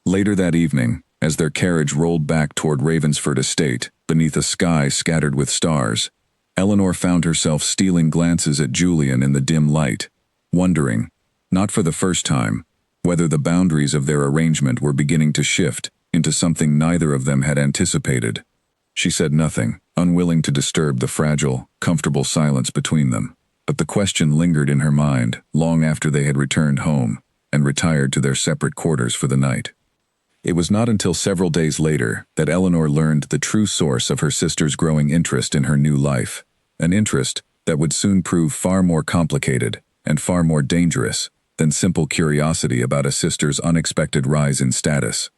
Later that evening, as their carriage rolled back toward Ravensford Estate, beneath a sky scattered with stars, Eleanor found herself stealing glances at Julian in the dim light, wondering, not for the first time, whether the boundaries of their arrangement were beginning to shift into something neither of them had anticipated. She said nothing, unwilling to disturb the fragile, comfortable silence between them, but the question lingered in her mind long after they had returned home and retired to their separate quarters for the night. It was not until several days later that Eleanor learned the true source of her sister's growing interest in her new life, an interest that would soon prove far more complicated and far more dangerous than simple curiosity about a sister's unexpected rise in status.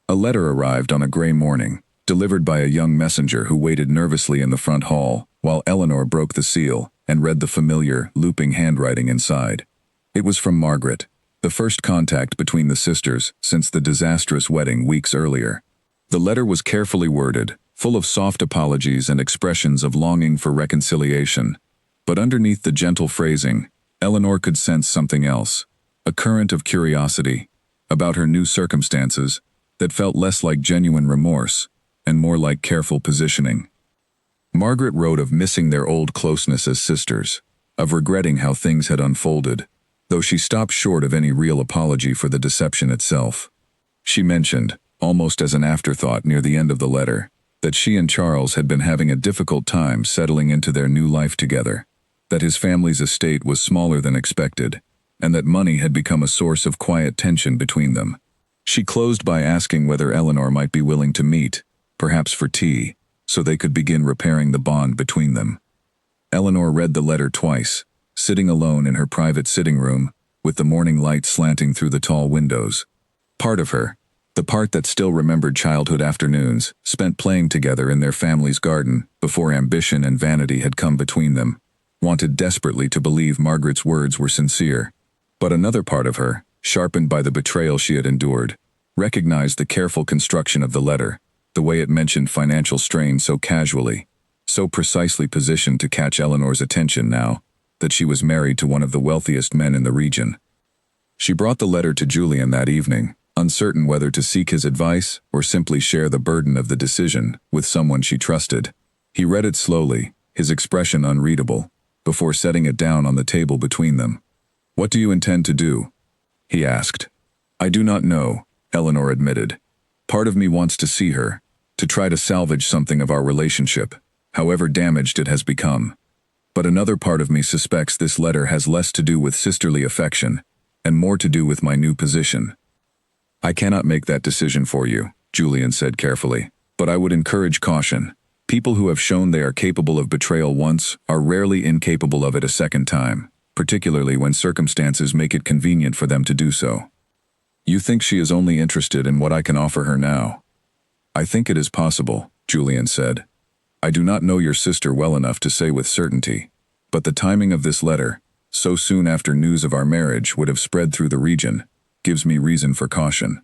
A letter arrived on a gray morning, delivered by a young messenger who waited nervously in the front hall while Eleanor broke the seal and read the familiar, looping handwriting inside. It was from Margaret, the first contact between the sisters since the disastrous wedding weeks earlier. The letter was carefully worded, full of soft apologies and expressions of longing for reconciliation, but underneath the gentle phrasing, Eleanor could sense something else, a current of curiosity about her new circumstances that felt less like genuine remorse and more like careful positioning. Margaret wrote of missing their old closeness as sisters, of regretting how things had unfolded, though she stopped short of any real apology for the deception itself. She mentioned, almost as an afterthought near the end of the letter, that she and Charles had been having a difficult time settling into their new life together, that his family's estate was smaller than expected, and that money had become a source of quiet tension between them. She closed by asking whether Eleanor might be willing to meet, perhaps for tea, so they could begin repairing the bond between them. Eleanor read the letter twice, sitting alone in her private sitting room, with the morning light slanting through the tall windows. Part of her, the part that still remembered childhood afternoons, spent playing together in their family's garden before ambition and vanity had come between them, wanted desperately to believe Margaret's words were sincere. But another part of her, sharpened by the betrayal she had endured, recognized the careful construction of the letter, the way it mentioned financial strain so casually, so precisely positioned to catch Eleanor's attention now that she was married to one of the wealthiest men in the region. She brought the letter to Julian that evening, uncertain whether to seek his advice or simply share the burden of the decision with someone she trusted. He read it slowly, his expression unreadable, before setting it down on the table between them. "What do you intend to do?" he asked. "I do not know," Eleanor admitted. "Part of me wants to see her, to try to salvage something of our relationship, however damaged it has become. But another part of me suspects this letter has less to do with sisterly affection, and more to do with my new position." "I cannot make that decision for you," Julian said carefully, "but I would encourage caution. People who have shown they are capable of betrayal once are rarely incapable of it a second time, particularly when circumstances make it convenient for them to do so. You think she is only interested in what I can offer her now?" "I think it is possible," Julian said. "I do not know your sister well enough to say with certainty, but the timing of this letter, so soon after news of our marriage would have spread through the region, gives me reason for caution."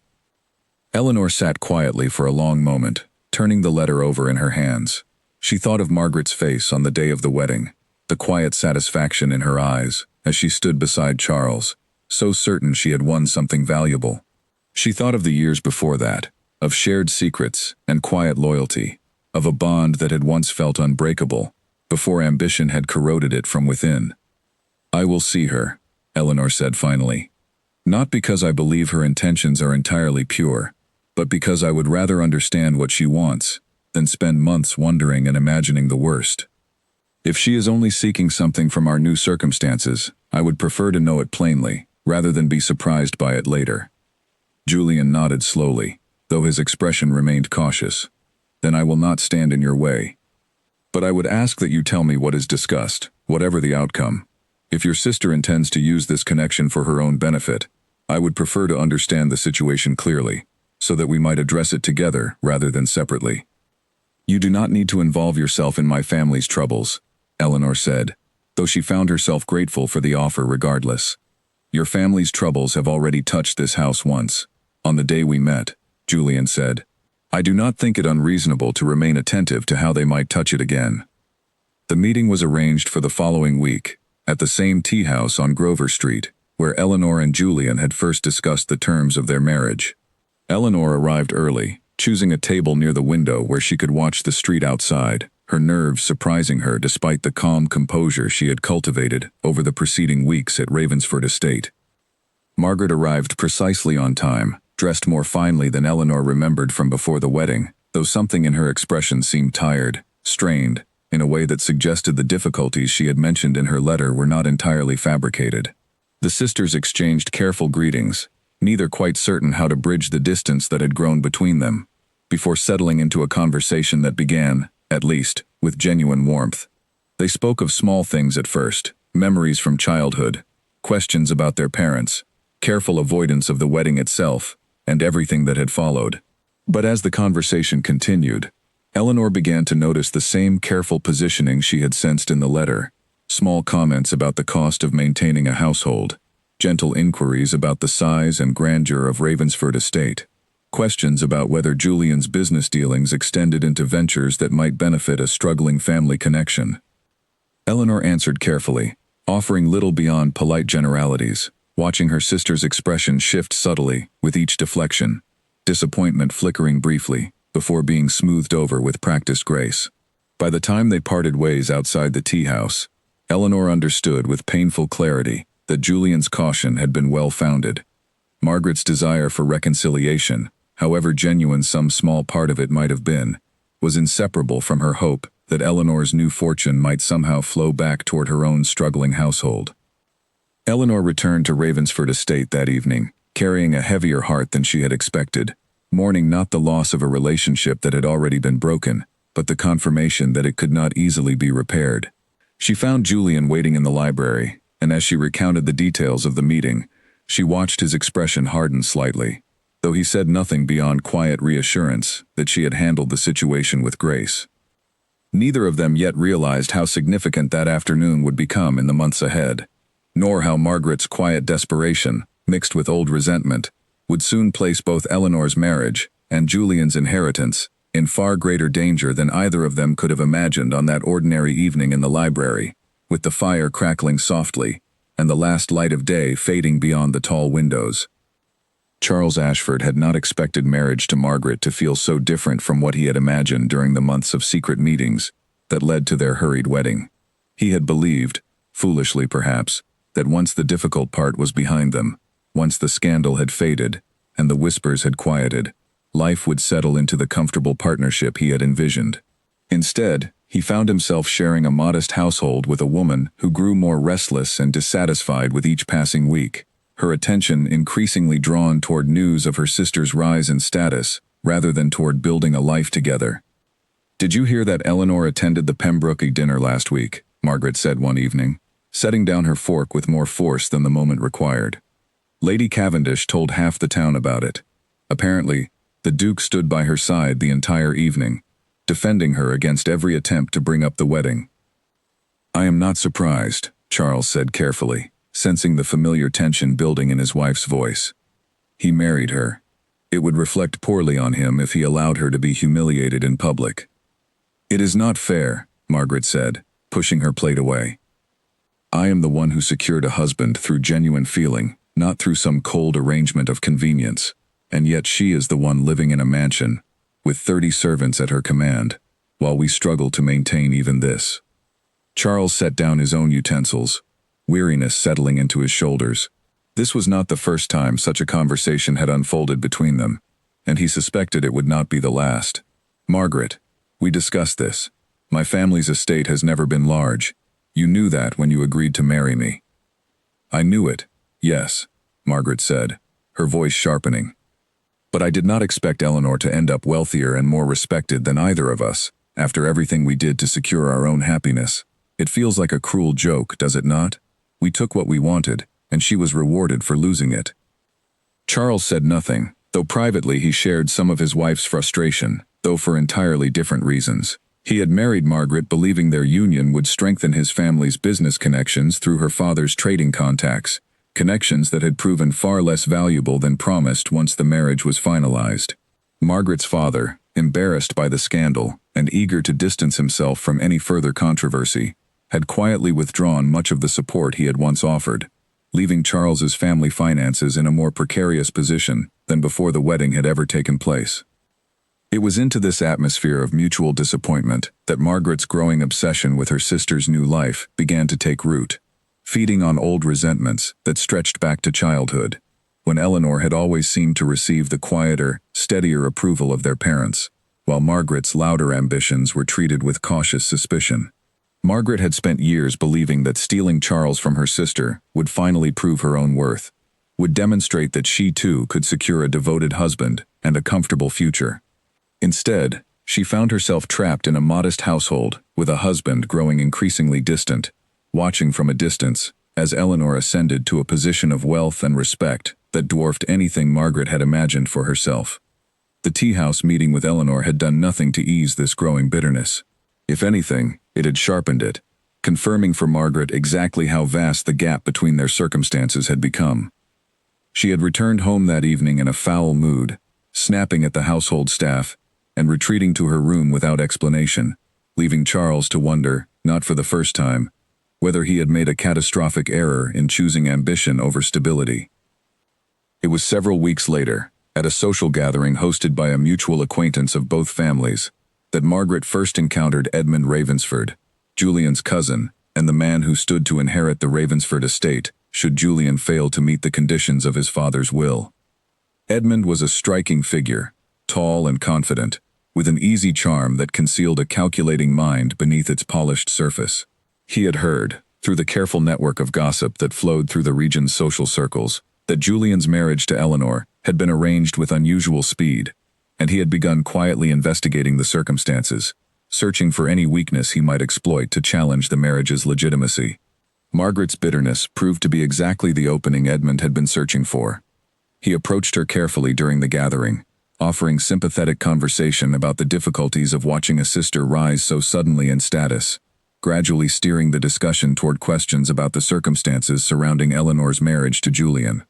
Eleanor sat quietly for a long moment, turning the letter over in her hands. She thought of Margaret's face on the day of the wedding, the quiet satisfaction in her eyes as she stood beside Charles, so certain she had won something valuable. She thought of the years before that, of shared secrets and quiet loyalty, of a bond that had once felt unbreakable, before ambition had corroded it from within. "I will see her," Eleanor said finally. "Not because I believe her intentions are entirely pure, but because I would rather understand what she wants than spend months wondering and imagining the worst. If she is only seeking something from our new circumstances, I would prefer to know it plainly, rather than be surprised by it later." Julian nodded slowly, though his expression remained cautious. "Then I will not stand in your way. But I would ask that you tell me what is discussed, whatever the outcome. If your sister intends to use this connection for her own benefit, I would prefer to understand the situation clearly, so that we might address it together rather than separately. You do not need to involve yourself in my family's troubles, Eleanor said, though she found herself grateful for the offer regardless. Your family's troubles have already touched this house once, on the day we met, Julian said. I do not think it unreasonable to remain attentive to how they might touch it again. The meeting was arranged for the following week, at the same tea house on Grover Street, where Eleanor and Julian had first discussed the terms of their marriage. Eleanor arrived early, choosing a table near the window where she could watch the street outside, her nerves surprising her despite the calm composure she had cultivated over the preceding weeks at Ravensford Estate. Margaret arrived precisely on time, dressed more finely than Eleanor remembered from before the wedding, though something in her expression seemed tired, strained, in a way that suggested the difficulties she had mentioned in her letter were not entirely fabricated. The sisters exchanged careful greetings, neither quite certain how to bridge the distance that had grown between them, before settling into a conversation that began, at least, with genuine warmth. They spoke of small things at first, memories from childhood, questions about their parents, careful avoidance of the wedding itself, and everything that had followed. But as the conversation continued, Eleanor began to notice the same careful positioning she had sensed in the letter, small comments about the cost of maintaining a household, gentle inquiries about the size and grandeur of Ravensford Estate, questions about whether Julian's business dealings extended into ventures that might benefit a struggling family connection. Eleanor answered carefully, offering little beyond polite generalities, watching her sister's expression shift subtly with each deflection, disappointment flickering briefly, before being smoothed over with practiced grace. By the time they parted ways outside the tea house, Eleanor understood with painful clarity that Julian's caution had been well-founded. Margaret's desire for reconciliation, however genuine some small part of it might have been, was inseparable from her hope that Eleanor's new fortune might somehow flow back toward her own struggling household. Eleanor returned to Ravensford Estate that evening, carrying a heavier heart than she had expected, mourning not the loss of a relationship that had already been broken, but the confirmation that it could not easily be repaired. She found Julian waiting in the library, and as she recounted the details of the meeting, she watched his expression harden slightly, though he said nothing beyond quiet reassurance that she had handled the situation with grace. Neither of them yet realized how significant that afternoon would become in the months ahead, nor how Margaret's quiet desperation, mixed with old resentment, would soon place both Eleanor's marriage and Julian's inheritance in far greater danger than either of them could have imagined on that ordinary evening in the library, with the fire crackling softly and the last light of day fading beyond the tall windows. Charles Ashford had not expected marriage to Margaret to feel so different from what he had imagined during the months of secret meetings that led to their hurried wedding. He had believed, foolishly perhaps, that once the difficult part was behind them, once the scandal had faded and the whispers had quieted, life would settle into the comfortable partnership he had envisioned. Instead, he found himself sharing a modest household with a woman who grew more restless and dissatisfied with each passing week, her attention increasingly drawn toward news of her sister's rise in status rather than toward building a life together. "Did you hear that Eleanor attended the Pembroke dinner last week?" Margaret said one evening, setting down her fork with more force than the moment required. Lady Cavendish told half the town about it. Apparently, the Duke stood by her side the entire evening, defending her against every attempt to bring up the wedding. "I am not surprised," Charles said carefully, sensing the familiar tension building in his wife's voice. He married her. It would reflect poorly on him if he allowed her to be humiliated in public. "It is not fair," Margaret said, pushing her plate away. "I am the one who secured a husband through genuine feeling, not through some cold arrangement of convenience, and yet she is the one living in a mansion, with 30 servants at her command, while we struggle to maintain even this." Charles set down his own utensils, weariness settling into his shoulders. This was not the first time such a conversation had unfolded between them, and he suspected it would not be the last. "Margaret, we discussed this. My family's estate has never been large. You knew that when you agreed to marry me." "I knew it, yes," Margaret said, her voice sharpening. "But I did not expect Eleanor to end up wealthier and more respected than either of us, after everything we did to secure our own happiness. It feels like a cruel joke, does it not? We took what we wanted, and she was rewarded for losing it." Charles said nothing, though privately he shared some of his wife's frustration, though for entirely different reasons. He had married Margaret believing their union would strengthen his family's business connections through her father's trading contacts, connections that had proven far less valuable than promised once the marriage was finalized. Margaret's father, embarrassed by the scandal and eager to distance himself from any further controversy, had quietly withdrawn much of the support he had once offered, leaving Charles's family finances in a more precarious position than before the wedding had ever taken place. It was into this atmosphere of mutual disappointment that Margaret's growing obsession with her sister's new life began to take root, feeding on old resentments that stretched back to childhood, when Eleanor had always seemed to receive the quieter, steadier approval of their parents, while Margaret's louder ambitions were treated with cautious suspicion. Margaret had spent years believing that stealing Charles from her sister would finally prove her own worth, would demonstrate that she too could secure a devoted husband and a comfortable future. Instead, she found herself trapped in a modest household with a husband growing increasingly distant, watching from a distance as Eleanor ascended to a position of wealth and respect that dwarfed anything Margaret had imagined for herself. The tea-house meeting with Eleanor had done nothing to ease this growing bitterness. If anything, it had sharpened it, confirming for Margaret exactly how vast the gap between their circumstances had become. She had returned home that evening in a foul mood, snapping at the household staff and retreating to her room without explanation, leaving Charles to wonder, not for the first time, whether he had made a catastrophic error in choosing ambition over stability. It was several weeks later, at a social gathering hosted by a mutual acquaintance of both families, that Margaret first encountered Edmund Ravensford, Julian's cousin, and the man who stood to inherit the Ravensford estate should Julian fail to meet the conditions of his father's will. Edmund was a striking figure, tall and confident, with an easy charm that concealed a calculating mind beneath its polished surface. He had heard, through the careful network of gossip that flowed through the region's social circles, that Julian's marriage to Eleanor had been arranged with unusual speed, and he had begun quietly investigating the circumstances, searching for any weakness he might exploit to challenge the marriage's legitimacy. Margaret's bitterness proved to be exactly the opening Edmund had been searching for. He approached her carefully during the gathering, offering sympathetic conversation about the difficulties of watching a sister rise so suddenly in status, gradually steering the discussion toward questions about the circumstances surrounding Eleanor's marriage to Julian.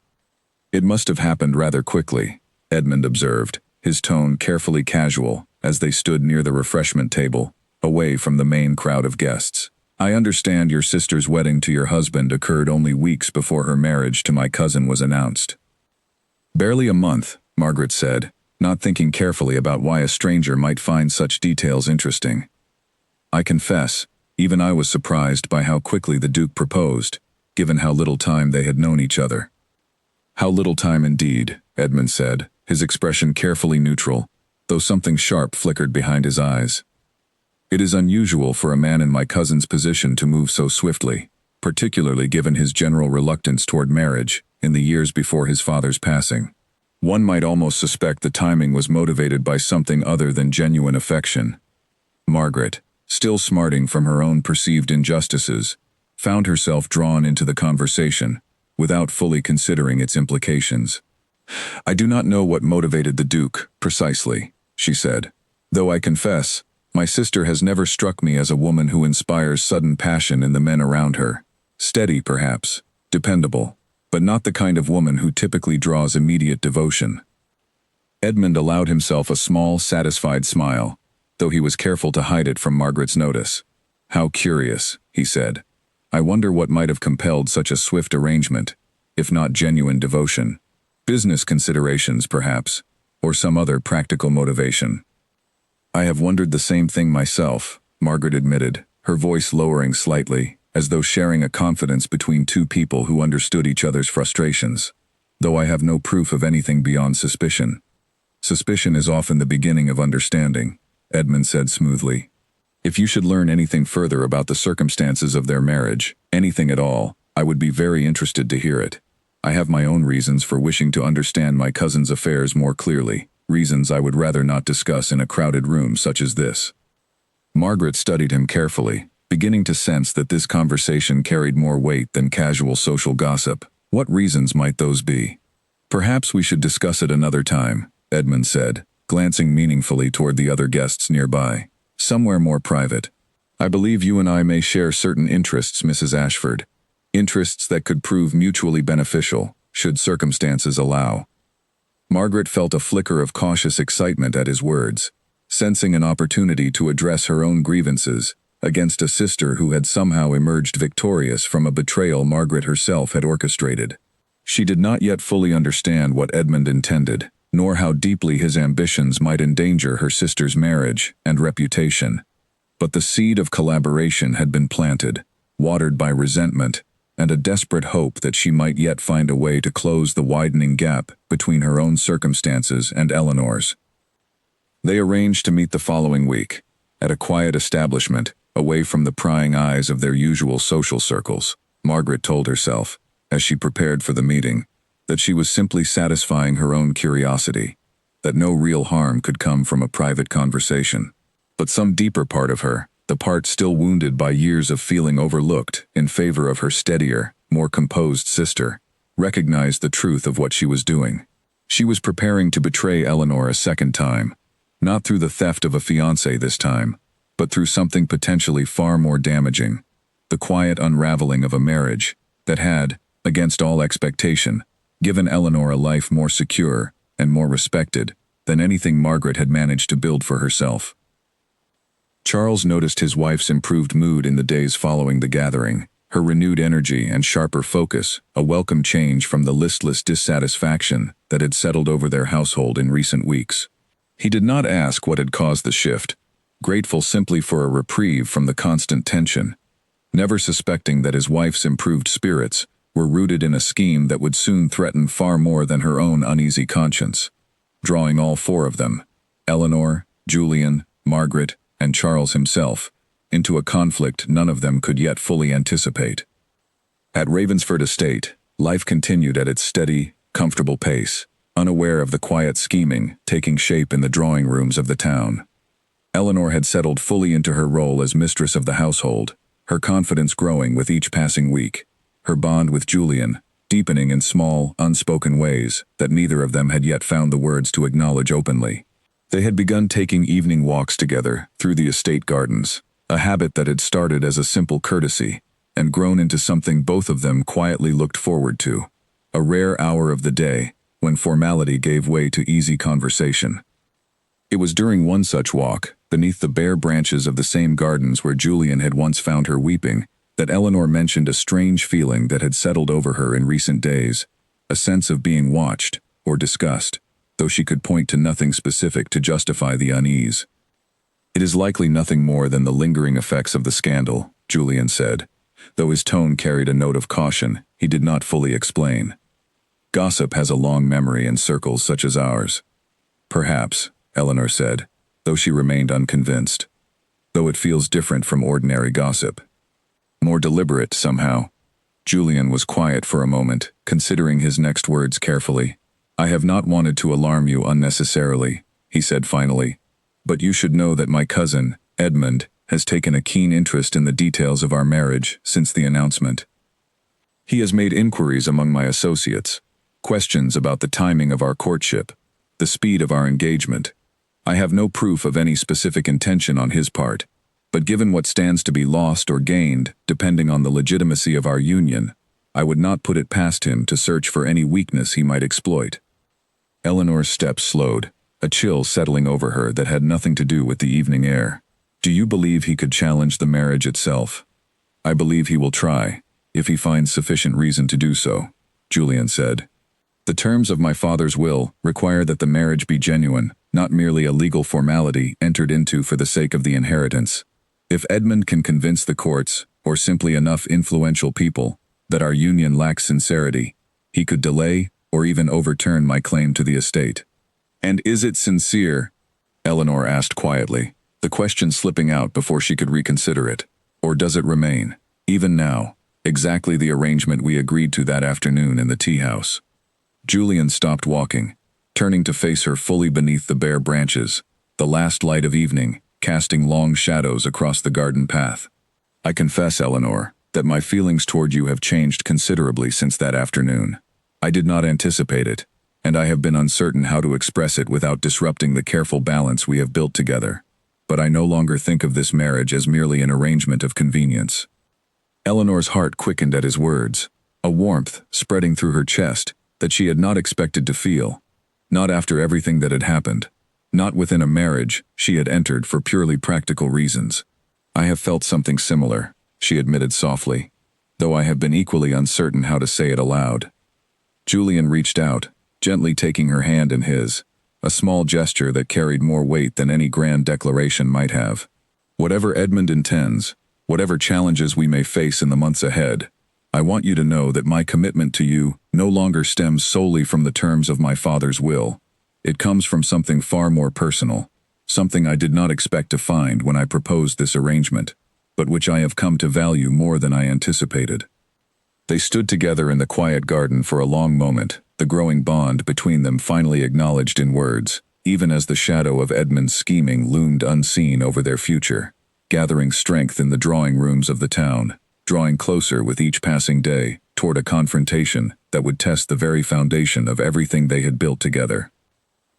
"It must have happened rather quickly," Edmund observed, his tone carefully casual, as they stood near the refreshment table, away from the main crowd of guests. "I understand your sister's wedding to your husband occurred only weeks before her marriage to my cousin was announced." "Barely a month," Margaret said, not thinking carefully about why a stranger might find such details interesting. "I confess, even I was surprised by how quickly the Duke proposed, given how little time they had known each other." "How little time indeed," Edmund said, his expression carefully neutral, though something sharp flickered behind his eyes. "It is unusual for a man in my cousin's position to move so swiftly, particularly given his general reluctance toward marriage in the years before his father's passing. One might almost suspect the timing was motivated by something other than genuine affection." Margaret, still smarting from her own perceived injustices, found herself drawn into the conversation, without fully considering its implications. "I do not know what motivated the Duke, precisely," she said, "though I confess, my sister has never struck me as a woman who inspires sudden passion in the men around her. Steady, perhaps, dependable, but not the kind of woman who typically draws immediate devotion." Edmund allowed himself a small, satisfied smile, though he was careful to hide it from Margaret's notice. "How curious," he said. "I wonder what might have compelled such a swift arrangement, if not genuine devotion. Business considerations, perhaps, or some other practical motivation." "I have wondered the same thing myself," Margaret admitted, her voice lowering slightly, as though sharing a confidence between two people who understood each other's frustrations, "though I have no proof of anything beyond suspicion." "Suspicion is often the beginning of understanding," Edmund said smoothly. "If you should learn anything further about the circumstances of their marriage, anything at all, I would be very interested to hear it. I have my own reasons for wishing to understand my cousin's affairs more clearly, reasons I would rather not discuss in a crowded room such as this." Margaret studied him carefully, beginning to sense that this conversation carried more weight than casual social gossip. What reasons might those be? Perhaps we should discuss it another time, Edmund said, glancing meaningfully toward the other guests nearby. Somewhere more private. I believe you and I may share certain interests, Mrs. Ashford. Interests that could prove mutually beneficial, should circumstances allow. Margaret felt a flicker of cautious excitement at his words, sensing an opportunity to address her own grievances against a sister who had somehow emerged victorious from a betrayal Margaret herself had orchestrated. She did not yet fully understand what Edmund intended, nor how deeply his ambitions might endanger her sister's marriage and reputation. But the seed of collaboration had been planted, watered by resentment, and a desperate hope that she might yet find a way to close the widening gap between her own circumstances and Eleanor's. They arranged to meet the following week, at a quiet establishment, away from the prying eyes of their usual social circles. Margaret told herself, as she prepared for the meeting, that she was simply satisfying her own curiosity, that no real harm could come from a private conversation. But some deeper part of her, the part still wounded by years of feeling overlooked in favor of her steadier, more composed sister, recognized the truth of what she was doing. She was preparing to betray Eleanor a second time, not through the theft of a fiancé this time, but through something potentially far more damaging, the quiet unraveling of a marriage that had, against all expectation, given Eleanor a life more secure and more respected than anything Margaret had managed to build for herself. Charles noticed his wife's improved mood in the days following the gathering, her renewed energy and sharper focus, a welcome change from the listless dissatisfaction that had settled over their household in recent weeks. He did not ask what had caused the shift, grateful simply for a reprieve from the constant tension, never suspecting that his wife's improved spirits were rooted in a scheme that would soon threaten far more than her own uneasy conscience, drawing all four of them, Eleanor, Julian, Margaret, and Charles himself, into a conflict none of them could yet fully anticipate. At Ravensford Estate, life continued at its steady, comfortable pace, unaware of the quiet scheming taking shape in the drawing rooms of the town. Eleanor had settled fully into her role as mistress of the household, her confidence growing with each passing week, her bond with Julian deepening in small, unspoken ways that neither of them had yet found the words to acknowledge openly. They had begun taking evening walks together through the estate gardens, a habit that had started as a simple courtesy and grown into something both of them quietly looked forward to, a rare hour of the day when formality gave way to easy conversation. It was during one such walk, beneath the bare branches of the same gardens where Julian had once found her weeping, that Eleanor mentioned a strange feeling that had settled over her in recent days, a sense of being watched or discussed, though she could point to nothing specific to justify the unease. It is likely nothing more than the lingering effects of the scandal, Julian said, though his tone carried a note of caution he did not fully explain. Gossip has a long memory in circles such as ours. Perhaps, Eleanor said, though she remained unconvinced. Though it feels different from ordinary gossip. More deliberate, somehow. Julian was quiet for a moment, considering his next words carefully. I have not wanted to alarm you unnecessarily, he said finally, but you should know that my cousin, Edmund, has taken a keen interest in the details of our marriage since the announcement. He has made inquiries among my associates, questions about the timing of our courtship, the speed of our engagement. I have no proof of any specific intention on his part, but given what stands to be lost or gained, depending on the legitimacy of our union, I would not put it past him to search for any weakness he might exploit. Eleanor's steps slowed, a chill settling over her that had nothing to do with the evening air. Do you believe he could challenge the marriage itself? I believe he will try, if he finds sufficient reason to do so, Julian said. The terms of my father's will require that the marriage be genuine, not merely a legal formality entered into for the sake of the inheritance. If Edmund can convince the courts, or simply enough influential people, that our union lacks sincerity, he could delay or even overturn my claim to the estate. And is it sincere? Eleanor asked quietly, the question slipping out before she could reconsider it. Or does it remain, even now, exactly the arrangement we agreed to that afternoon in the tea house? Julian stopped walking, turning to face her fully beneath the bare branches, the last light of evening, casting long shadows across the garden path. I confess, Eleanor, that my feelings toward you have changed considerably since that afternoon. I did not anticipate it, and I have been uncertain how to express it without disrupting the careful balance we have built together. But I no longer think of this marriage as merely an arrangement of convenience. Eleanor's heart quickened at his words, a warmth spreading through her chest that she had not expected to feel. Not after everything that had happened. Not within a marriage she had entered for purely practical reasons. I have felt something similar, she admitted softly, though I have been equally uncertain how to say it aloud. Julian reached out, gently taking her hand in his, a small gesture that carried more weight than any grand declaration might have. Whatever Edmund intends, whatever challenges we may face in the months ahead, I want you to know that my commitment to you no longer stems solely from the terms of my father's will. It comes from something far more personal, something I did not expect to find when I proposed this arrangement, but which I have come to value more than I anticipated. They stood together in the quiet garden for a long moment, the growing bond between them finally acknowledged in words, even as the shadow of Edmund's scheming loomed unseen over their future, gathering strength in the drawing rooms of the town, drawing closer with each passing day toward a confrontation that would test the very foundation of everything they had built together.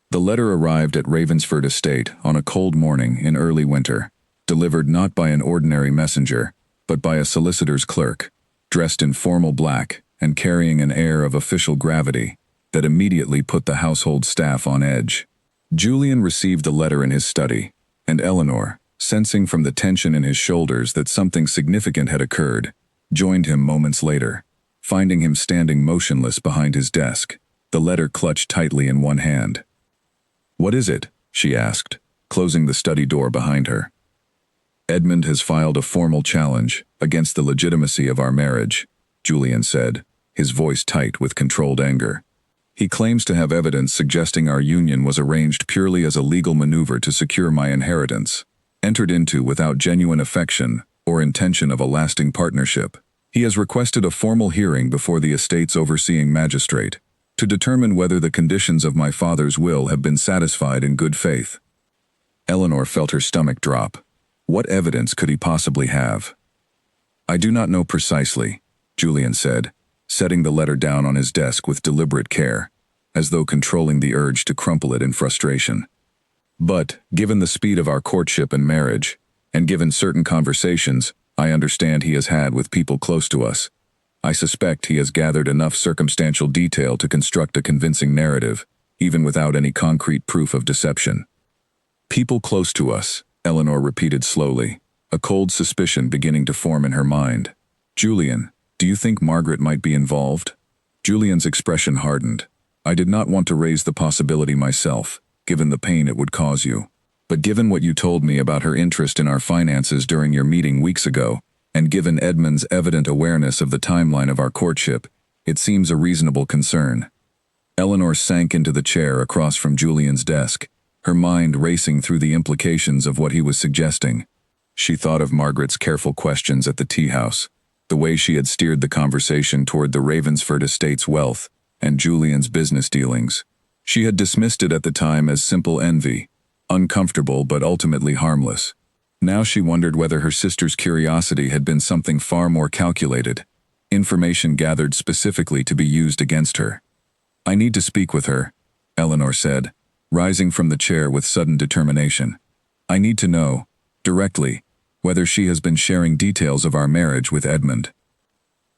The letter arrived at Ravensford Estate on a cold morning in early winter, delivered not by an ordinary messenger, but by a solicitor's clerk, dressed in formal black and carrying an air of official gravity that immediately put the household staff on edge. Julian received the letter in his study, and Eleanor, sensing from the tension in his shoulders that something significant had occurred, joined him moments later, finding him standing motionless behind his desk, the letter clutched tightly in one hand. "What is it?" she asked, closing the study door behind her. "Edmund has filed a formal challenge against the legitimacy of our marriage," Julian said, his voice tight with controlled anger. "He claims to have evidence suggesting our union was arranged purely as a legal maneuver to secure my inheritance, entered into without genuine affection or intention of a lasting partnership. He has requested a formal hearing before the estate's overseeing magistrate to determine whether the conditions of my father's will have been satisfied in good faith." Eleanor felt her stomach drop. What evidence could he possibly have? "I do not know precisely," Julian said, setting the letter down on his desk with deliberate care, as though controlling the urge to crumple it in frustration. "But, given the speed of our courtship and marriage, and given certain conversations I understand he has had with people close to us, I suspect he has gathered enough circumstantial detail to construct a convincing narrative, even without any concrete proof of deception." "People close to us," Eleanor repeated slowly, a cold suspicion beginning to form in her mind. "Julian, do you think Margaret might be involved?" Julian's expression hardened. "I did not want to raise the possibility myself, given the pain it would cause you. But given what you told me about her interest in our finances during your meeting weeks ago, and given Edmund's evident awareness of the timeline of our courtship, it seems a reasonable concern." Eleanor sank into the chair across from Julian's desk, her mind racing through the implications of what he was suggesting. She thought of Margaret's careful questions at the tea house, the way she had steered the conversation toward the Ravensford estate's wealth and Julian's business dealings. She had dismissed it at the time as simple envy, uncomfortable but ultimately harmless. Now she wondered whether her sister's curiosity had been something far more calculated, information gathered specifically to be used against her. "I need to speak with her," Eleanor said, rising from the chair with sudden determination. "I need to know, directly, whether she has been sharing details of our marriage with Edmund."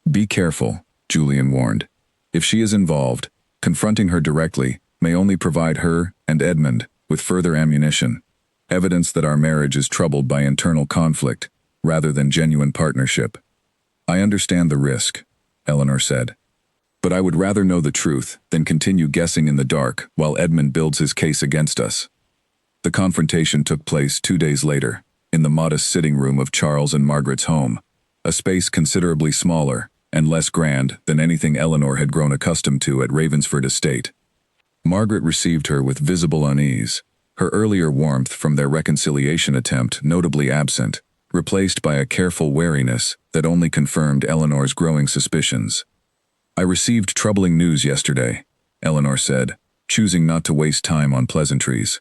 "Be careful," Julian warned. "If she is involved, confronting her directly may only provide her and Edmund with further ammunition, evidence that our marriage is troubled by internal conflict rather than genuine partnership." "I understand the risk," Eleanor said. "But I would rather know the truth than continue guessing in the dark while Edmund builds his case against us." The confrontation took place 2 days later, in the modest sitting room of Charles and Margaret's home, a space considerably smaller and less grand than anything Eleanor had grown accustomed to at Ravensford Estate. Margaret received her with visible unease, her earlier warmth from their reconciliation attempt notably absent, replaced by a careful wariness that only confirmed Eleanor's growing suspicions. "I received troubling news yesterday," Eleanor said, choosing not to waste time on pleasantries.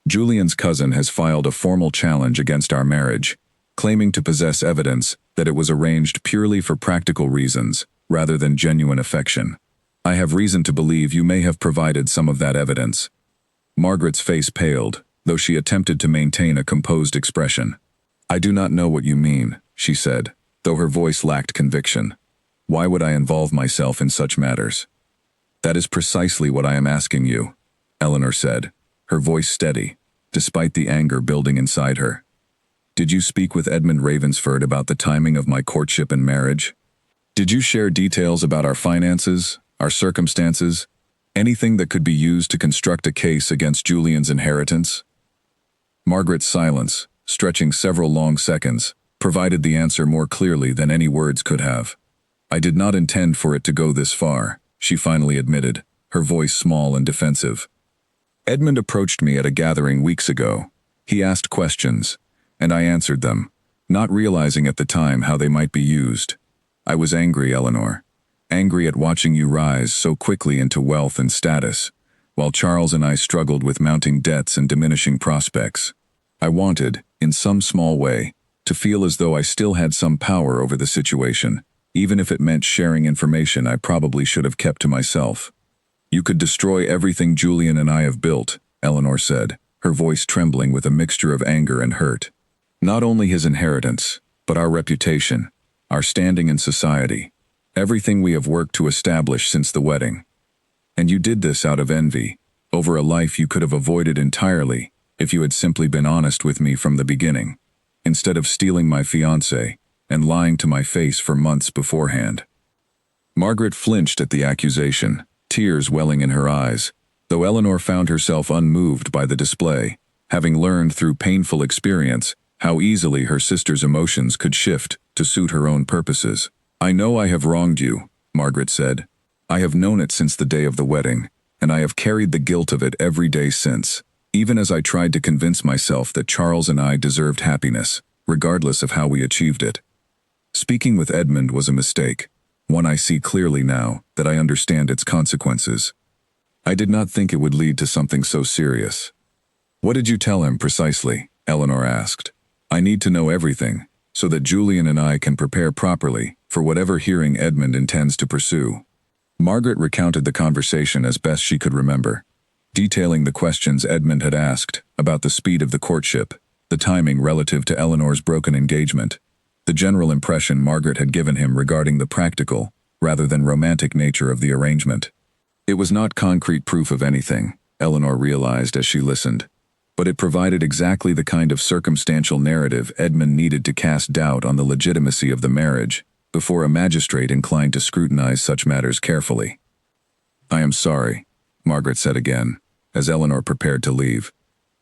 "Julian's cousin has filed a formal challenge against our marriage, claiming to possess evidence that it was arranged purely for practical reasons, rather than genuine affection. I have reason to believe you may have provided some of that evidence. Margaret's face paled, though she attempted to maintain a composed expression. I do not know what you mean, she said, though her voice lacked conviction. Why would I involve myself in such matters? That is precisely what I am asking you, Eleanor said, her voice steady, despite the anger building inside her. Did you speak with Edmund Ravensford about the timing of my courtship and marriage? Did you share details about our finances, our circumstances, anything that could be used to construct a case against Julian's inheritance? Margaret's silence, stretching several long seconds, provided the answer more clearly than any words could have. I did not intend for it to go this far, she finally admitted, her voice small and defensive. Edmund approached me at a gathering weeks ago. He asked questions, and I answered them, not realizing at the time how they might be used. I was angry, Eleanor. Angry at watching you rise so quickly into wealth and status, while Charles and I struggled with mounting debts and diminishing prospects. I wanted, in some small way, to feel as though I still had some power over the situation, even if it meant sharing information I probably should have kept to myself. You could destroy everything Julian and I have built, Eleanor said, her voice trembling with a mixture of anger and hurt. Not only his inheritance, but our reputation, our standing in society, everything we have worked to establish since the wedding. And you did this out of envy, over a life you could have avoided entirely if you had simply been honest with me from the beginning, instead of stealing my fiancé and lying to my face for months beforehand. Margaret flinched at the accusation, tears welling in her eyes, though Eleanor found herself unmoved by the display, having learned through painful experience how easily her sister's emotions could shift to suit her own purposes. I know I have wronged you, Margaret said. I have known it since the day of the wedding, and I have carried the guilt of it every day since, even as I tried to convince myself that Charles and I deserved happiness, regardless of how we achieved it. Speaking with Edmund was a mistake, one I see clearly now that I understand its consequences. I did not think it would lead to something so serious. What did you tell him precisely? Eleanor asked. I need to know everything, so that Julian and I can prepare properly for whatever hearing Edmund intends to pursue. Margaret recounted the conversation as best she could remember, detailing the questions Edmund had asked about the speed of the courtship, the timing relative to Eleanor's broken engagement, the general impression Margaret had given him regarding the practical, rather than romantic nature of the arrangement. It was not concrete proof of anything, Eleanor realized as she listened, but it provided exactly the kind of circumstantial narrative Edmund needed to cast doubt on the legitimacy of the marriage before a magistrate inclined to scrutinize such matters carefully. I am sorry, Margaret said again, as Eleanor prepared to leave.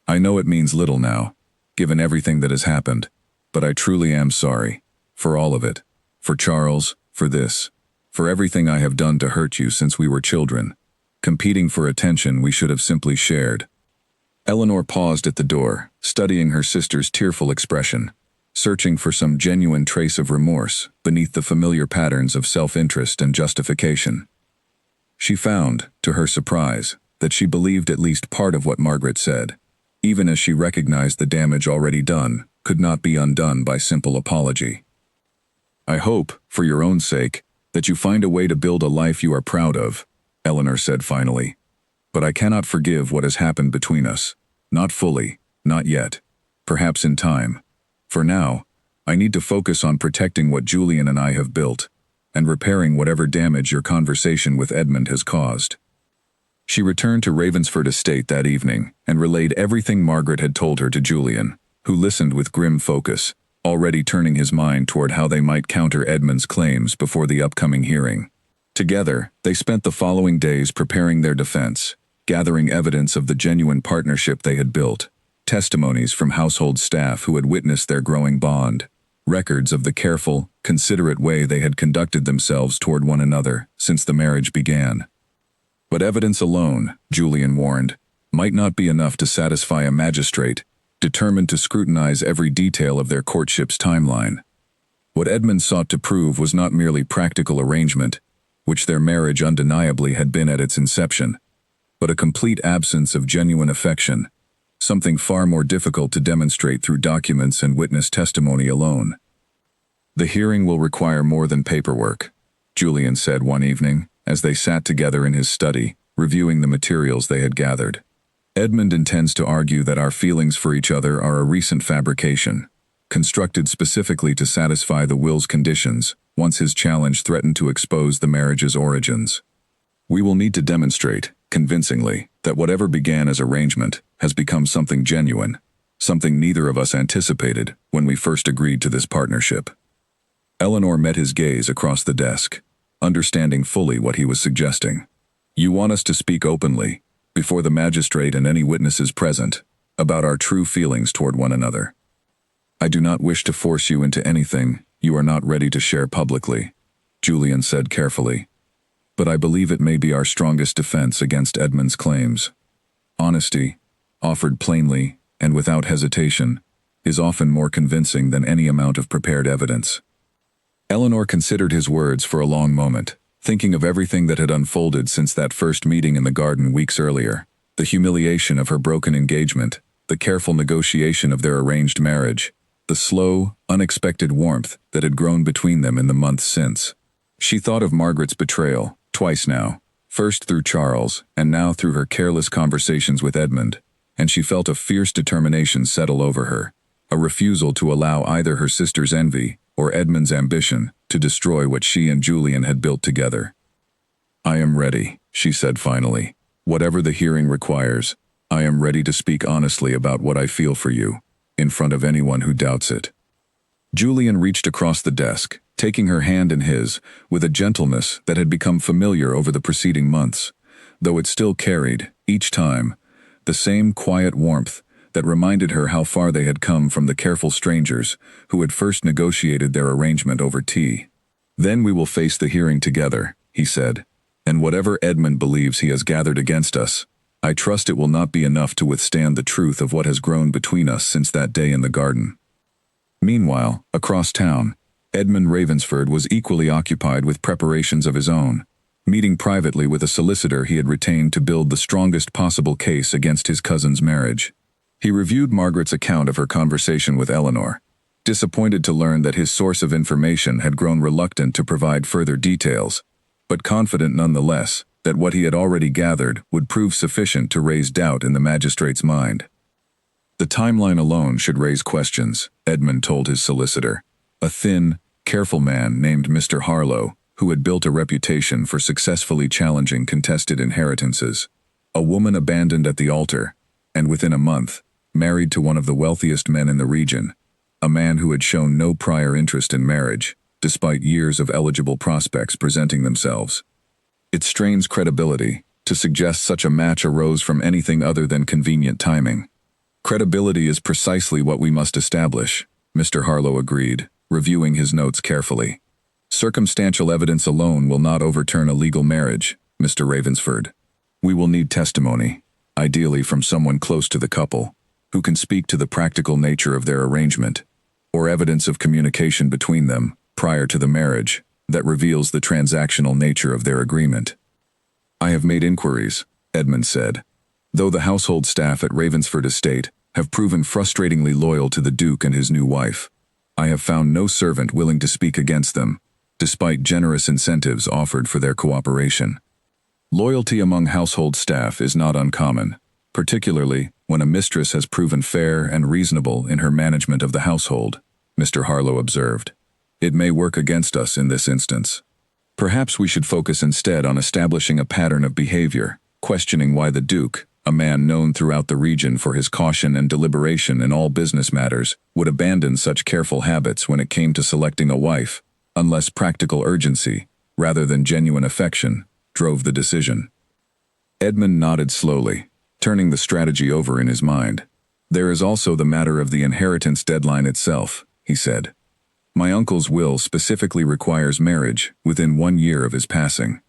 I know it means little now, given everything that has happened, but I truly am sorry, for all of it, for Charles, for this, for everything I have done to hurt you since we were children, competing for attention we should have simply shared. Eleanor paused at the door, studying her sister's tearful expression, searching for some genuine trace of remorse beneath the familiar patterns of self-interest and justification. She found, to her surprise, that she believed at least part of what Margaret said, even as she recognized the damage already done could not be undone by simple apology. I hope, for your own sake, that you find a way to build a life you are proud of, Eleanor said finally. But I cannot forgive what has happened between us. Not fully, not yet. Perhaps in time. For now, I need to focus on protecting what Julian and I have built, and repairing whatever damage your conversation with Edmund has caused. She returned to Ravensford Estate that evening and relayed everything Margaret had told her to Julian, who listened with grim focus, already turning his mind toward how they might counter Edmund's claims before the upcoming hearing. Together, they spent the following days preparing their defense, gathering evidence of the genuine partnership they had built, testimonies from household staff who had witnessed their growing bond, records of the careful, considerate way they had conducted themselves toward one another since the marriage began. But evidence alone, Julian warned, might not be enough to satisfy a magistrate determined to scrutinize every detail of their courtship's timeline. What Edmund sought to prove was not merely practical arrangement, which their marriage undeniably had been at its inception, but a complete absence of genuine affection, something far more difficult to demonstrate through documents and witness testimony alone. "The hearing will require more than paperwork," Julian said one evening, as they sat together in his study, reviewing the materials they had gathered. "Edmund intends to argue that our feelings for each other are a recent fabrication, constructed specifically to satisfy the will's conditions, once his challenge threatened to expose the marriage's origins. We will need to demonstrate, convincingly, that whatever began as arrangement has become something genuine, something neither of us anticipated when we first agreed to this partnership." Eleanor met his gaze across the desk, understanding fully what he was suggesting. "You want us to speak openly, before the magistrate and any witnesses present, about our true feelings toward one another. I do not wish to force you into anything you are not ready to share publicly," Julian said carefully. "But I believe it may be our strongest defense against Edmund's claims. Honesty, offered plainly and without hesitation, is often more convincing than any amount of prepared evidence." Eleanor considered his words for a long moment, thinking of everything that had unfolded since that first meeting in the garden weeks earlier, the humiliation of her broken engagement, the careful negotiation of their arranged marriage, the slow, unexpected warmth that had grown between them in the months since. She thought of Margaret's betrayal, twice now, first through Charles and now through her careless conversations with Edmund, and she felt a fierce determination settle over her, a refusal to allow either her sister's envy or Edmund's ambition to destroy what she and Julian had built together. "I am ready," she said finally. "Whatever the hearing requires, I am ready to speak honestly about what I feel for you, in front of anyone who doubts it." Julian reached across the desk, taking her hand in his, with a gentleness that had become familiar over the preceding months, though it still carried, each time, the same quiet warmth that reminded her how far they had come from the careful strangers who had first negotiated their arrangement over tea. "Then we will face the hearing together," he said, "and whatever Edmund believes he has gathered against us, I trust it will not be enough to withstand the truth of what has grown between us since that day in the garden." Meanwhile, across town, Edmund Ravensford was equally occupied with preparations of his own, meeting privately with a solicitor he had retained to build the strongest possible case against his cousin's marriage. He reviewed Margaret's account of her conversation with Eleanor, disappointed to learn that his source of information had grown reluctant to provide further details, but confident nonetheless that what he had already gathered would prove sufficient to raise doubt in the magistrate's mind. The timeline alone should raise questions, Edmund told his solicitor, a thin, careful man named Mr. Harlow, who had built a reputation for successfully challenging contested inheritances. A woman abandoned at the altar, and within a month, married to one of the wealthiest men in the region, a man who had shown no prior interest in marriage, despite years of eligible prospects presenting themselves. It strains credibility to suggest such a match arose from anything other than convenient timing. "Credibility is precisely what we must establish," Mr. Harlow agreed, reviewing his notes carefully. "Circumstantial evidence alone will not overturn a legal marriage, Mr. Ravensford. We will need testimony, ideally from someone close to the couple, who can speak to the practical nature of their arrangement, or evidence of communication between them, prior to the marriage, that reveals the transactional nature of their agreement." "I have made inquiries," Edmund said, "though the household staff at Ravensford Estate have proven frustratingly loyal to the Duke and his new wife. I have found no servant willing to speak against them, despite generous incentives offered for their cooperation. Loyalty among household staff is not uncommon, particularly when a mistress has proven fair and reasonable in her management of the household," Mr. Harlow observed. "It may work against us in this instance. Perhaps we should focus instead on establishing a pattern of behavior, questioning why the Duke, a man known throughout the region for his caution and deliberation in all business matters, would abandon such careful habits when it came to selecting a wife, unless practical urgency, rather than genuine affection, drove the decision." Edmund nodded slowly, turning the strategy over in his mind. "There is also the matter of the inheritance deadline itself," he said. "My uncle's will specifically requires marriage within 1 year of his passing.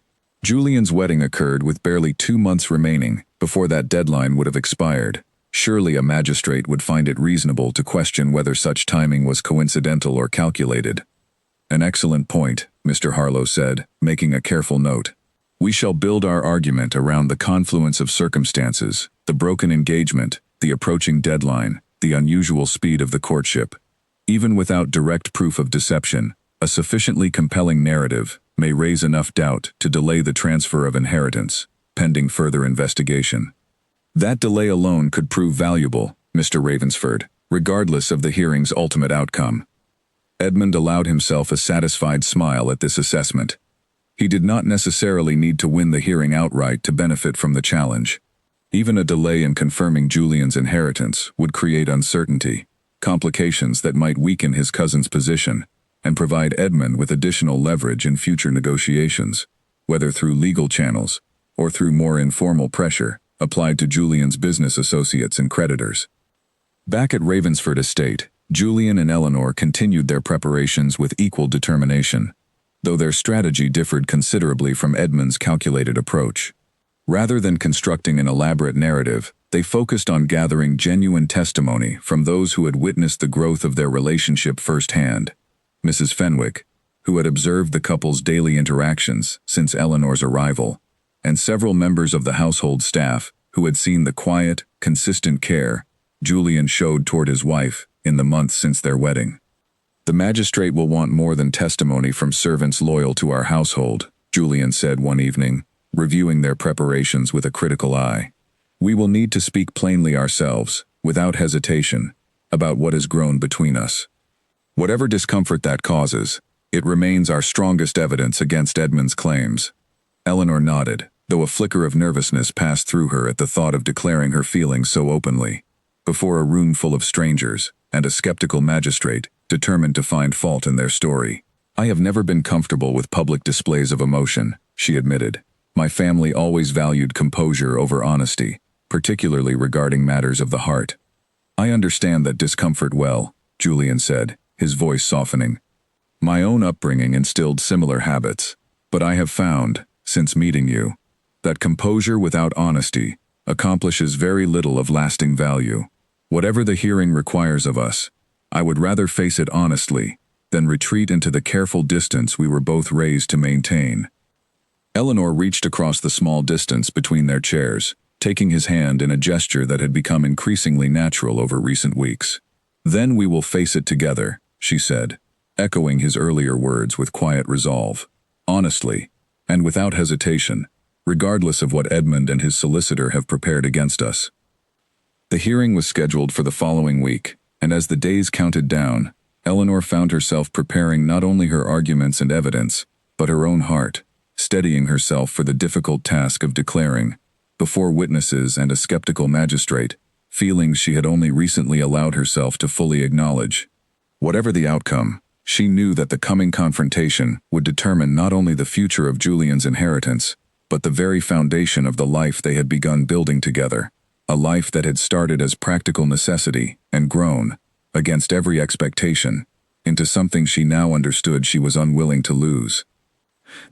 Julian's wedding occurred with barely 2 months remaining before that deadline would have expired. Surely a magistrate would find it reasonable to question whether such timing was coincidental or calculated." "An excellent point," Mr. Harlow said, making a careful note. "We shall build our argument around the confluence of circumstances, the broken engagement, the approaching deadline, the unusual speed of the courtship. Even without direct proof of deception, a sufficiently compelling narrative may raise enough doubt to delay the transfer of inheritance, pending further investigation. That delay alone could prove valuable, Mr. Ravensford, regardless of the hearing's ultimate outcome. Edmund allowed himself a satisfied smile at this assessment. He did not necessarily need to win the hearing outright to benefit from the challenge. Even a delay in confirming Julian's inheritance would create uncertainty, complications that might weaken his cousin's position, and provide Edmund with additional leverage in future negotiations, whether through legal channels or through more informal pressure applied to Julian's business associates and creditors. Back at Ravensford Estate, Julian and Eleanor continued their preparations with equal determination, though their strategy differed considerably from Edmund's calculated approach. Rather than constructing an elaborate narrative, they focused on gathering genuine testimony from those who had witnessed the growth of their relationship firsthand. Mrs. Fenwick, who had observed the couple's daily interactions since Eleanor's arrival, and several members of the household staff who had seen the quiet, consistent care Julian showed toward his wife in the months since their wedding. "The magistrate will want more than testimony from servants loyal to our household," Julian said one evening, reviewing their preparations with a critical eye. "We will need to speak plainly ourselves, without hesitation, about what has grown between us. Whatever discomfort that causes, it remains our strongest evidence against Edmund's claims." Eleanor nodded, though a flicker of nervousness passed through her at the thought of declaring her feelings so openly, before a room full of strangers and a skeptical magistrate determined to find fault in their story. "I have never been comfortable with public displays of emotion," she admitted. "My family always valued composure over honesty, particularly regarding matters of the heart." "I understand that discomfort well," Julian said, his voice softening. "My own upbringing instilled similar habits, but I have found, since meeting you, that composure without honesty accomplishes very little of lasting value. Whatever the hearing requires of us, I would rather face it honestly than retreat into the careful distance we were both raised to maintain." Eleanor reached across the small distance between their chairs, taking his hand in a gesture that had become increasingly natural over recent weeks. "Then we will face it together," she said, echoing his earlier words with quiet resolve. "Honestly, and without hesitation, regardless of what Edmund and his solicitor have prepared against us." The hearing was scheduled for the following week, and as the days counted down, Eleanor found herself preparing not only her arguments and evidence, but her own heart, steadying herself for the difficult task of declaring, before witnesses and a skeptical magistrate, feelings she had only recently allowed herself to fully acknowledge. Whatever the outcome, she knew that the coming confrontation would determine not only the future of Julian's inheritance, but the very foundation of the life they had begun building together, a life that had started as practical necessity and grown, against every expectation, into something she now understood she was unwilling to lose.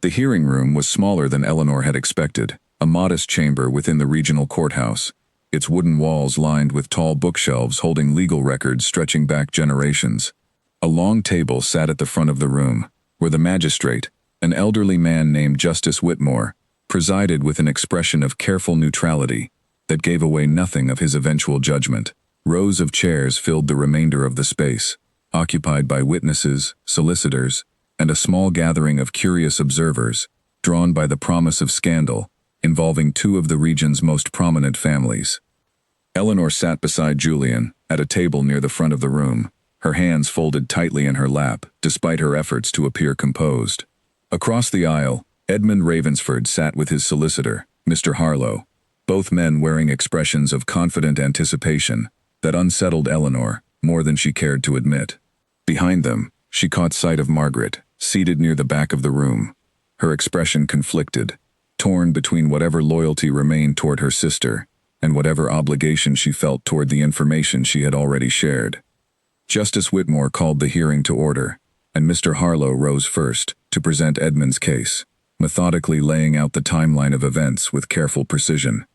The hearing room was smaller than Eleanor had expected, a modest chamber within the regional courthouse, its wooden walls lined with tall bookshelves holding legal records stretching back generations. A long table sat at the front of the room, where the magistrate, an elderly man named Justice Whitmore, presided with an expression of careful neutrality that gave away nothing of his eventual judgment. Rows of chairs filled the remainder of the space, occupied by witnesses, solicitors, and a small gathering of curious observers, drawn by the promise of scandal, involving two of the region's most prominent families. Eleanor sat beside Julian, at a table near the front of the room, her hands folded tightly in her lap, despite her efforts to appear composed. Across the aisle, Edmund Ravensford sat with his solicitor, Mr. Harlow, both men wearing expressions of confident anticipation that unsettled Eleanor more than she cared to admit. Behind them, she caught sight of Margaret, seated near the back of the room, her expression conflicted, torn between whatever loyalty remained toward her sister and whatever obligation she felt toward the information she had already shared. Justice Whitmore called the hearing to order, and Mr. Harlow rose first to present Edmund's case, methodically laying out the timeline of events with careful precision.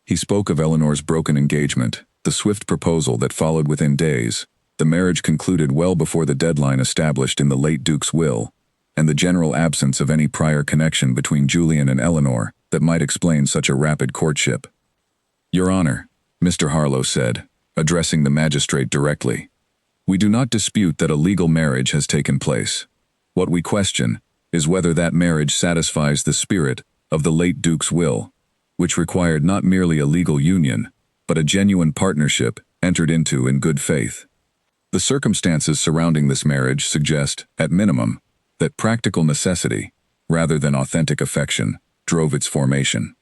He spoke of Eleanor's broken engagement, the swift proposal that followed within days, the marriage concluded well before the deadline established in the late Duke's will, and the general absence of any prior connection between Julian and Eleanor that might explain such a rapid courtship. "Your Honor," Mr. Harlow said, addressing the magistrate directly. "We do not dispute that a legal marriage has taken place. What we question is whether that marriage satisfies the spirit of the late Duke's will, which required not merely a legal union, but a genuine partnership entered into in good faith. The circumstances surrounding this marriage suggest, at minimum, that practical necessity, rather than authentic affection, drove its formation.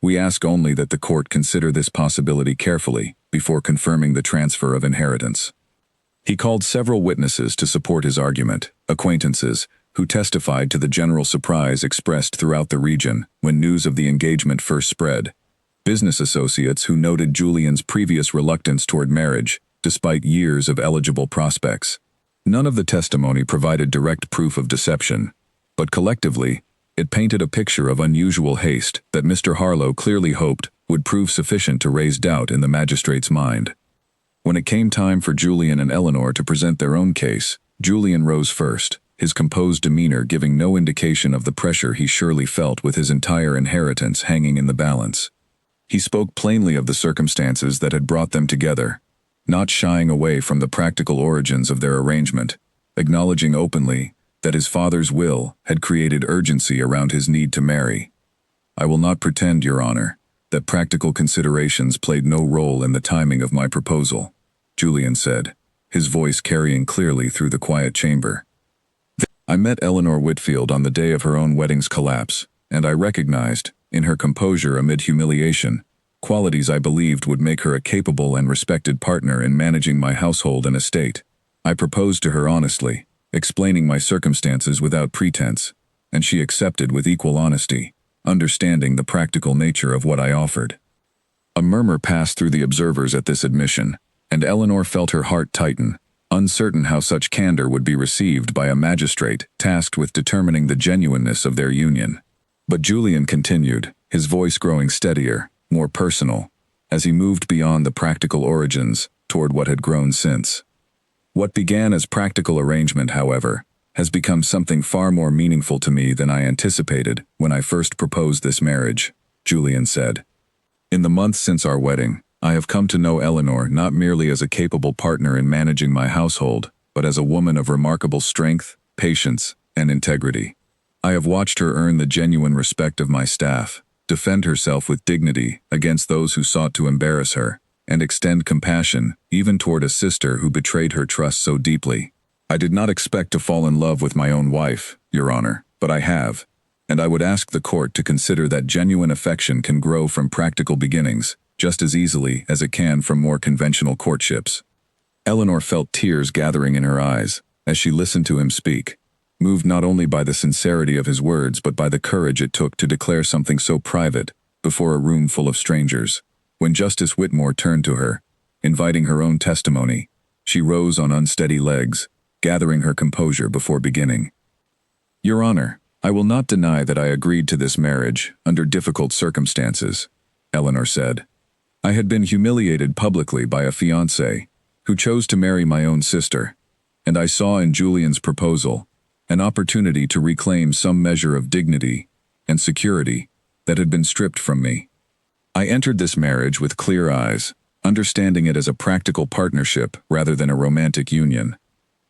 We ask only that the court consider this possibility carefully before confirming the transfer of inheritance." He called several witnesses to support his argument, acquaintances, who testified to the general surprise expressed throughout the region when news of the engagement first spread, business associates who noted Julian's previous reluctance toward marriage, despite years of eligible prospects. None of the testimony provided direct proof of deception, but collectively, it painted a picture of unusual haste that Mr. Harlow clearly hoped would prove sufficient to raise doubt in the magistrate's mind. When it came time for Julian and Eleanor to present their own case, Julian rose first, his composed demeanor giving no indication of the pressure he surely felt with his entire inheritance hanging in the balance. He spoke plainly of the circumstances that had brought them together, not shying away from the practical origins of their arrangement, acknowledging openly that his father's will had created urgency around his need to marry. "I will not pretend, Your Honor, that practical considerations played no role in the timing of my proposal," Julian said, his voice carrying clearly through the quiet chamber. "I met Eleanor Whitfield on the day of her own wedding's collapse, and I recognized, in her composure amid humiliation, qualities I believed would make her a capable and respected partner in managing my household and estate. I proposed to her honestly, explaining my circumstances without pretense, and she accepted with equal honesty, understanding the practical nature of what I offered." A murmur passed through the observers at this admission, and Eleanor felt her heart tighten, uncertain how such candor would be received by a magistrate tasked with determining the genuineness of their union. But Julian continued, his voice growing steadier, more personal, as he moved beyond the practical origins toward what had grown since. "What began as practical arrangement, however, has become something far more meaningful to me than I anticipated when I first proposed this marriage," Julian said. "In the months since our wedding, I have come to know Eleanor not merely as a capable partner in managing my household, but as a woman of remarkable strength, patience, and integrity. I have watched her earn the genuine respect of my staff, defend herself with dignity against those who sought to embarrass her, and extend compassion even toward a sister who betrayed her trust so deeply. I did not expect to fall in love with my own wife, Your Honor, but I have, and I would ask the court to consider that genuine affection can grow from practical beginnings, just as easily as it can from more conventional courtships." Eleanor felt tears gathering in her eyes as she listened to him speak, moved not only by the sincerity of his words but by the courage it took to declare something so private before a room full of strangers. When Justice Whitmore turned to her, inviting her own testimony, she rose on unsteady legs, gathering her composure before beginning. "Your Honor, I will not deny that I agreed to this marriage under difficult circumstances," Eleanor said. "I had been humiliated publicly by a fiancé who chose to marry my own sister, and I saw in Julian's proposal an opportunity to reclaim some measure of dignity and security that had been stripped from me. I entered this marriage with clear eyes, understanding it as a practical partnership rather than a romantic union.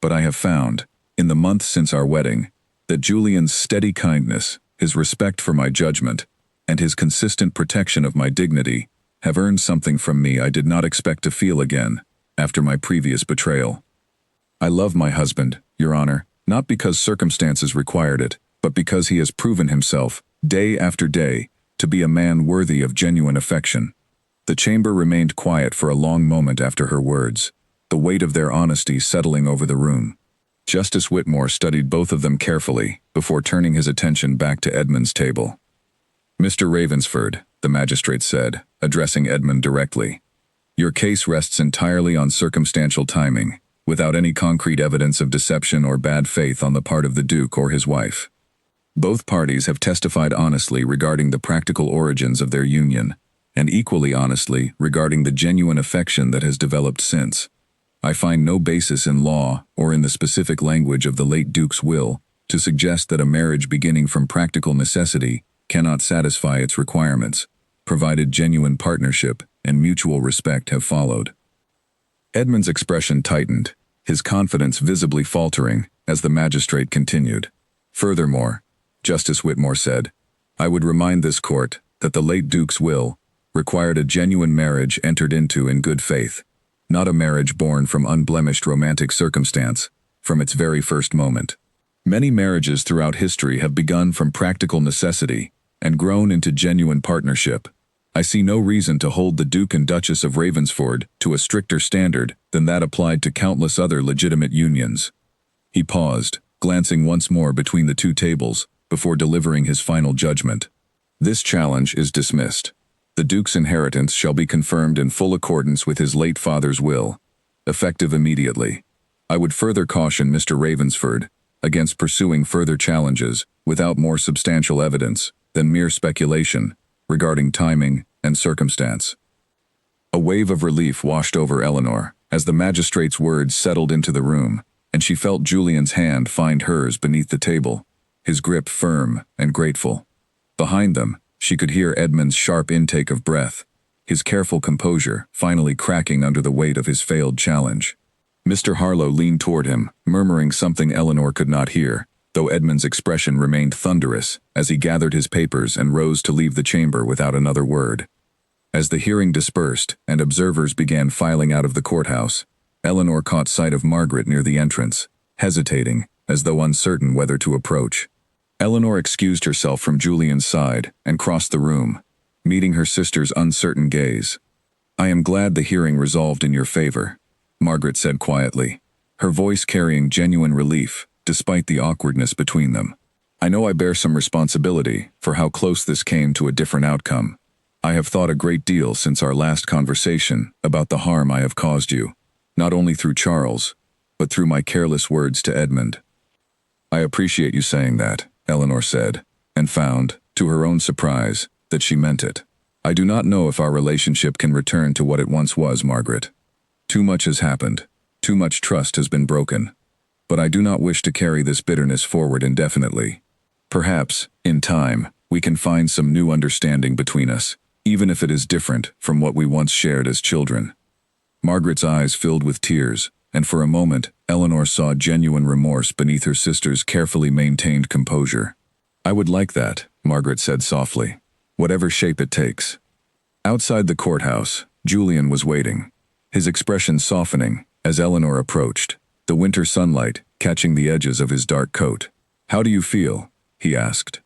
But I have found, in the months since our wedding, that Julian's steady kindness, his respect for my judgment, and his consistent protection of my dignity have earned something from me I did not expect to feel again after my previous betrayal. I love my husband, Your Honor, not because circumstances required it, but because he has proven himself, day after day, to be a man worthy of genuine affection." The chamber remained quiet for a long moment after her words, the weight of their honesty settling over the room. Justice Whitmore studied both of them carefully before turning his attention back to Edmund's table. "Mr. Ravensford," the magistrate said, addressing Edmund directly, "your case rests entirely on circumstantial timing, without any concrete evidence of deception or bad faith on the part of the Duke or his wife. Both parties have testified honestly regarding the practical origins of their union, and equally honestly regarding the genuine affection that has developed since. I find no basis in law or in the specific language of the late Duke's will to suggest that a marriage beginning from practical necessity cannot satisfy its requirements, provided genuine partnership and mutual respect have followed. Edmund's expression tightened, his confidence visibly faltering as the magistrate continued. Furthermore, Justice Whitmore said, I would remind this court that the late Duke's will required a genuine marriage entered into in good faith, not a marriage born from unblemished romantic circumstance from its very first moment. Many marriages throughout history have begun from practical necessity and grown into genuine partnership. I see no reason to hold the Duke and Duchess of Ravensford to a stricter standard than that applied to countless other legitimate unions. He paused, glancing once more between the two tables before delivering his final judgment. This challenge is dismissed. The Duke's inheritance shall be confirmed in full accordance with his late father's will, effective immediately. I would further caution Mr. Ravensford against pursuing further challenges without more substantial evidence than mere speculation regarding timing and circumstance. A wave of relief washed over Eleanor as the magistrate's words settled into the room, and she felt Julian's hand find hers beneath the table, his grip firm and grateful. Behind them, she could hear Edmund's sharp intake of breath, his careful composure finally cracking under the weight of his failed challenge. Mr. Harlow leaned toward him, murmuring something Eleanor could not hear, though Edmund's expression remained thunderous as he gathered his papers and rose to leave the chamber without another word. As the hearing dispersed and observers began filing out of the courthouse, Eleanor caught sight of Margaret near the entrance, hesitating, as though uncertain whether to approach. Eleanor excused herself from Julian's side and crossed the room, meeting her sister's uncertain gaze. I am glad the hearing resolved in your favor, Margaret said quietly, her voice carrying genuine relief despite the awkwardness between them. I know I bear some responsibility for how close this came to a different outcome. I have thought a great deal since our last conversation about the harm I have caused you, not only through Charles, but through my careless words to Edmund. I appreciate you saying that, Eleanor said, and found, to her own surprise, that she meant it. I do not know if our relationship can return to what it once was, Margaret. Too much has happened. Too much trust has been broken. But I do not wish to carry this bitterness forward indefinitely. Perhaps, in time, we can find some new understanding between us, even if it is different from what we once shared as children. Margaret's eyes filled with tears, and for a moment, Eleanor saw genuine remorse beneath her sister's carefully maintained composure. I would like that, Margaret said softly, whatever shape it takes. Outside the courthouse, Julian was waiting, his expression softening as Eleanor approached, the winter sunlight catching the edges of his dark coat. How do you feel? He asked.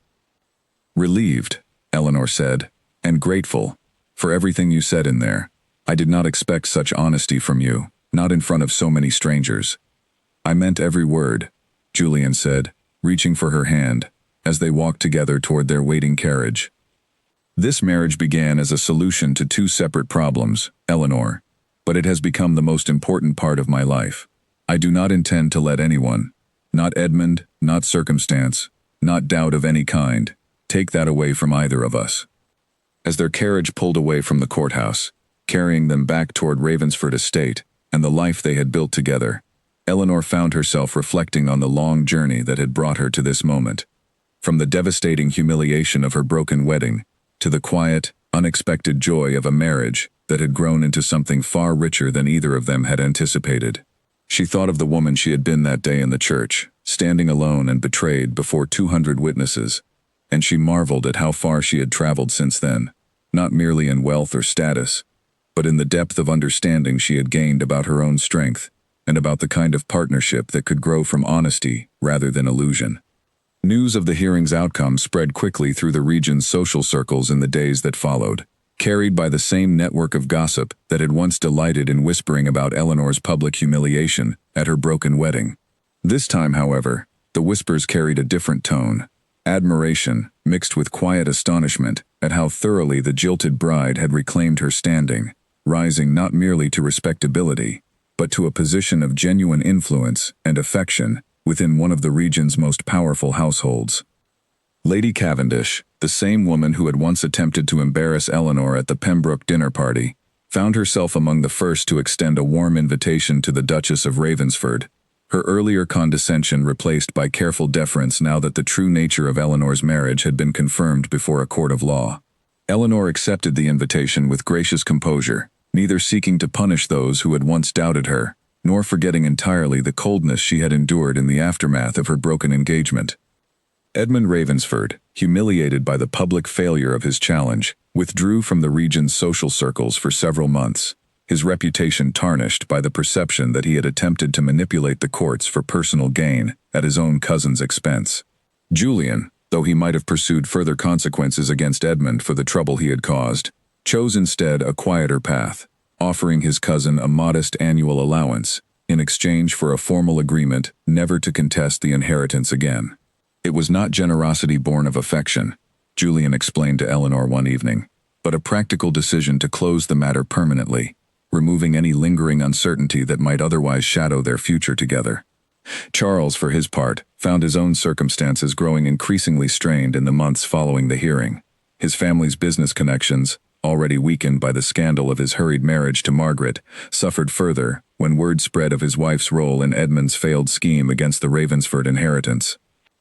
Relieved, Eleanor said, and grateful for everything you said in there. I did not expect such honesty from you, not in front of so many strangers. I meant every word, Julian said, reaching for her hand as they walked together toward their waiting carriage. This marriage began as a solution to two separate problems, Eleanor, but it has become the most important part of my life. I do not intend to let anyone, not Edmund, not circumstance, not doubt of any kind, take that away from either of us. As their carriage pulled away from the courthouse, carrying them back toward Ravensford Estate and the life they had built together, Eleanor found herself reflecting on the long journey that had brought her to this moment. From the devastating humiliation of her broken wedding to the quiet, unexpected joy of a marriage that had grown into something far richer than either of them had anticipated. She thought of the woman she had been that day in the church, standing alone and betrayed before 200 witnesses, and she marveled at how far she had traveled since then, not merely in wealth or status, but in the depth of understanding she had gained about her own strength and about the kind of partnership that could grow from honesty rather than illusion. News of the hearing's outcome spread quickly through the region's social circles in the days that followed, carried by the same network of gossip that had once delighted in whispering about Eleanor's public humiliation at her broken wedding. This time, however, the whispers carried a different tone, admiration mixed with quiet astonishment at how thoroughly the jilted bride had reclaimed her standing, rising not merely to respectability, but to a position of genuine influence and affection within one of the region's most powerful households. Lady Cavendish, the same woman who had once attempted to embarrass Eleanor at the Pembroke dinner party, found herself among the first to extend a warm invitation to the Duchess of Ravensford, her earlier condescension replaced by careful deference now that the true nature of Eleanor's marriage had been confirmed before a court of law. Eleanor accepted the invitation with gracious composure, neither seeking to punish those who had once doubted her, nor forgetting entirely the coldness she had endured in the aftermath of her broken engagement. Edmund Ravensford, humiliated by the public failure of his challenge, withdrew from the region's social circles for several months, his reputation tarnished by the perception that he had attempted to manipulate the courts for personal gain at his own cousin's expense. Julian, though he might have pursued further consequences against Edmund for the trouble he had caused, chose instead a quieter path, offering his cousin a modest annual allowance in exchange for a formal agreement never to contest the inheritance again. It was not generosity born of affection, Julian explained to Eleanor one evening, but a practical decision to close the matter permanently, removing any lingering uncertainty that might otherwise shadow their future together. Charles, for his part, found his own circumstances growing increasingly strained in the months following the hearing. His family's business connections, already weakened by the scandal of his hurried marriage to Margaret, suffered further when word spread of his wife's role in Edmund's failed scheme against the Ravensford inheritance.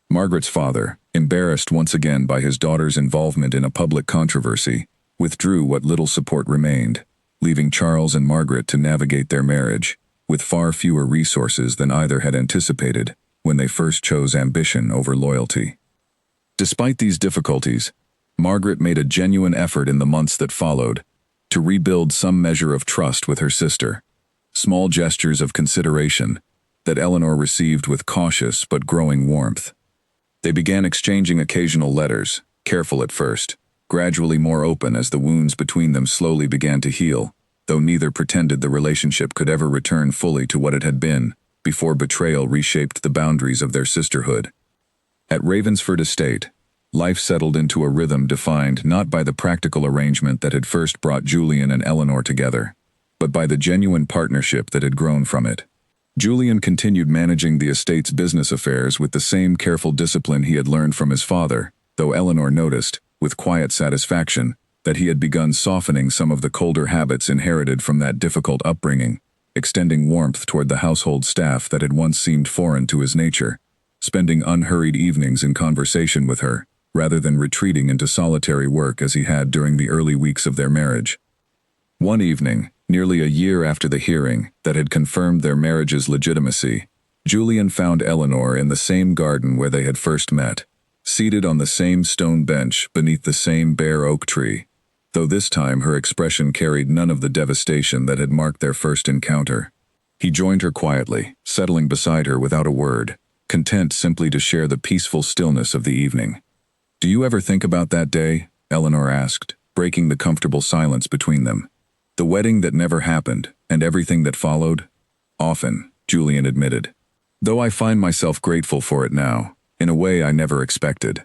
Margaret's father, embarrassed once again by his daughter's involvement in a public controversy, withdrew what little support remained, leaving Charles and Margaret to navigate their marriage, with far fewer resources than either had anticipated when they first chose ambition over loyalty. Despite these difficulties, Margaret made a genuine effort in the months that followed to rebuild some measure of trust with her sister, small gestures of consideration that Eleanor received with cautious but growing warmth. They began exchanging occasional letters, careful at first, gradually more open as the wounds between them slowly began to heal, though neither pretended the relationship could ever return fully to what it had been before betrayal reshaped the boundaries of their sisterhood. At Ravensford Estate, life settled into a rhythm defined not by the practical arrangement that had first brought Julian and Eleanor together, but by the genuine partnership that had grown from it. Julian continued managing the estate's business affairs with the same careful discipline he had learned from his father, though Eleanor noticed, with quiet satisfaction, that he had begun softening some of the colder habits inherited from that difficult upbringing, extending warmth toward the household staff that had once seemed foreign to his nature, spending unhurried evenings in conversation with her, rather than retreating into solitary work as he had during the early weeks of their marriage. One evening, nearly a year after the hearing that had confirmed their marriage's legitimacy, Julian found Eleanor in the same garden where they had first met, seated on the same stone bench beneath the same bare oak tree, though this time her expression carried none of the devastation that had marked their first encounter. He joined her quietly, settling beside her without a word, content simply to share the peaceful stillness of the evening. "Do you ever think about that day?" Eleanor asked, breaking the comfortable silence between them. "The wedding that never happened, and everything that followed?" "Often," Julian admitted. "Though I find myself grateful for it now, in a way I never expected.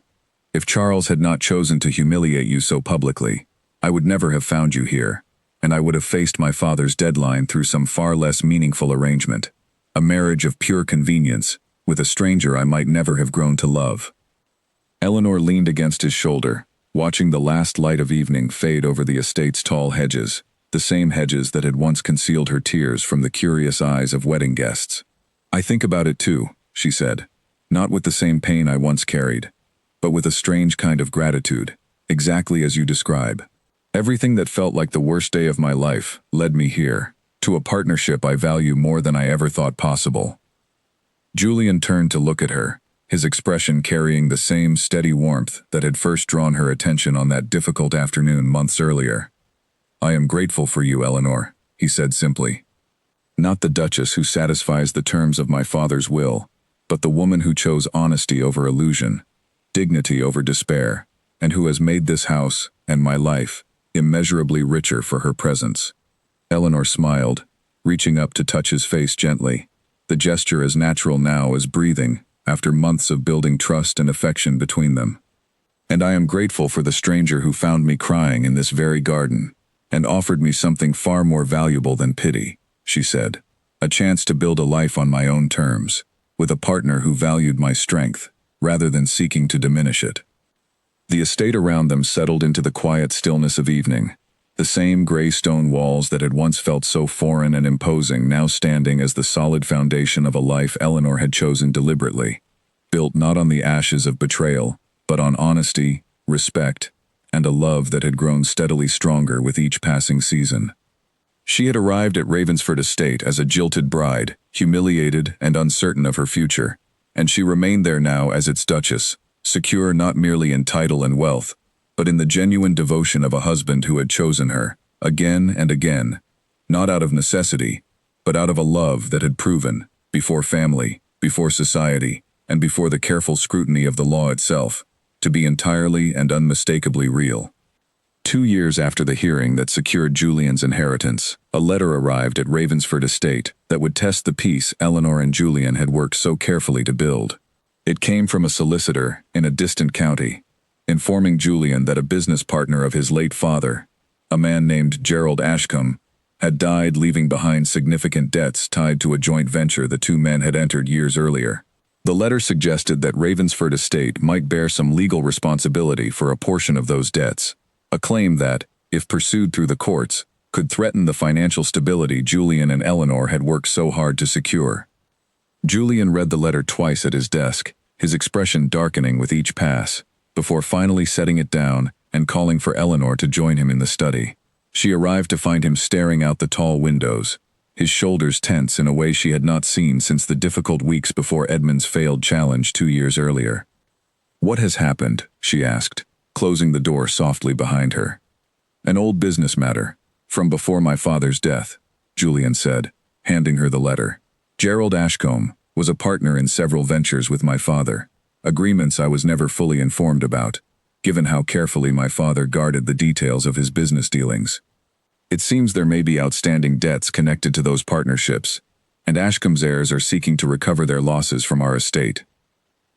If Charles had not chosen to humiliate you so publicly, I would never have found you here, and I would have faced my father's deadline through some far less meaningful arrangement, a marriage of pure convenience, with a stranger I might never have grown to love." Eleanor leaned against his shoulder, watching the last light of evening fade over the estate's tall hedges, the same hedges that had once concealed her tears from the curious eyes of wedding guests. "I think about it too," she said, "not with the same pain I once carried, but with a strange kind of gratitude, exactly as you describe. Everything that felt like the worst day of my life led me here, to a partnership I value more than I ever thought possible." Julian turned to look at her, his expression carrying the same steady warmth that had first drawn her attention on that difficult afternoon months earlier. "I am grateful for you, Eleanor," he said simply. "Not the Duchess who satisfies the terms of my father's will, but the woman who chose honesty over illusion, dignity over despair, and who has made this house, and my life, immeasurably richer for her presence." Eleanor smiled, reaching up to touch his face gently, the gesture as natural now as breathing, after months of building trust and affection between them. "And I am grateful for the stranger who found me crying in this very garden, and offered me something far more valuable than pity," she said, "a chance to build a life on my own terms, with a partner who valued my strength, rather than seeking to diminish it." The estate around them settled into the quiet stillness of evening, the same gray stone walls that had once felt so foreign and imposing now standing as the solid foundation of a life Eleanor had chosen deliberately, built not on the ashes of betrayal, but on honesty, respect, and a love that had grown steadily stronger with each passing season. She had arrived at Ravensford Estate as a jilted bride, humiliated and uncertain of her future, and she remained there now as its duchess, secure not merely in title and wealth, but in the genuine devotion of a husband who had chosen her, again and again, not out of necessity, but out of a love that had proven, before family, before society, and before the careful scrutiny of the law itself, to be entirely and unmistakably real. 2 years after the hearing that secured Julian's inheritance, a letter arrived at Ravensford Estate that would test the peace Eleanor and Julian had worked so carefully to build. It came from a solicitor in a distant county, informing Julian that a business partner of his late father, a man named Gerald Ashcombe, had died, leaving behind significant debts tied to a joint venture the two men had entered years earlier. The letter suggested that Ravensford Estate might bear some legal responsibility for a portion of those debts, a claim that, if pursued through the courts, could threaten the financial stability Julian and Eleanor had worked so hard to secure. Julian read the letter twice at his desk, his expression darkening with each pass, before finally setting it down and calling for Eleanor to join him in the study. She arrived to find him staring out the tall windows, his shoulders tense in a way she had not seen since the difficult weeks before Edmund's failed challenge 2 years earlier. "What has happened?" she asked, closing the door softly behind her. "An old business matter, from before my father's death," Julian said, handing her the letter. "Gerald Ashcombe was a partner in several ventures with my father, agreements I was never fully informed about, given how carefully my father guarded the details of his business dealings. It seems there may be outstanding debts connected to those partnerships, and Ashcombe's heirs are seeking to recover their losses from our estate."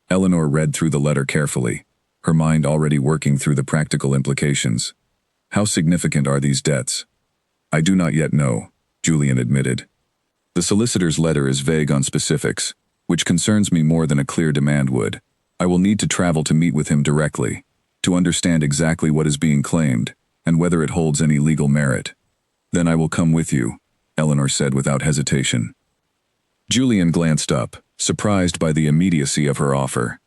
Eleanor read through the letter carefully, her mind already working through the practical implications. "How significant are these debts?" "I do not yet know," Julian admitted. "The solicitor's letter is vague on specifics, which concerns me more than a clear demand would. I will need to travel to meet with him directly, to understand exactly what is being claimed, and whether it holds any legal merit. Then I will come with you," Eleanor said without hesitation. Julian glanced up, surprised by the immediacy of her offer.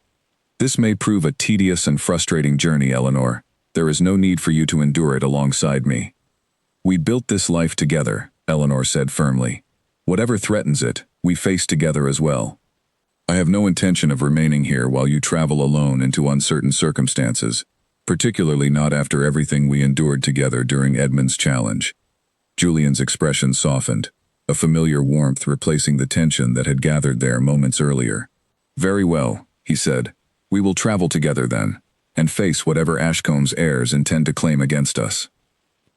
"This may prove a tedious and frustrating journey, Eleanor. There is no need for you to endure it alongside me." "We built this life together," Eleanor said firmly. "Whatever threatens it, we face together as well. I have no intention of remaining here while you travel alone into uncertain circumstances, particularly not after everything we endured together during Edmund's challenge." Julian's expression softened, a familiar warmth replacing the tension that had gathered there moments earlier. "Very well," he said. "We will travel together then, and face whatever Ashcombe's heirs intend to claim against us."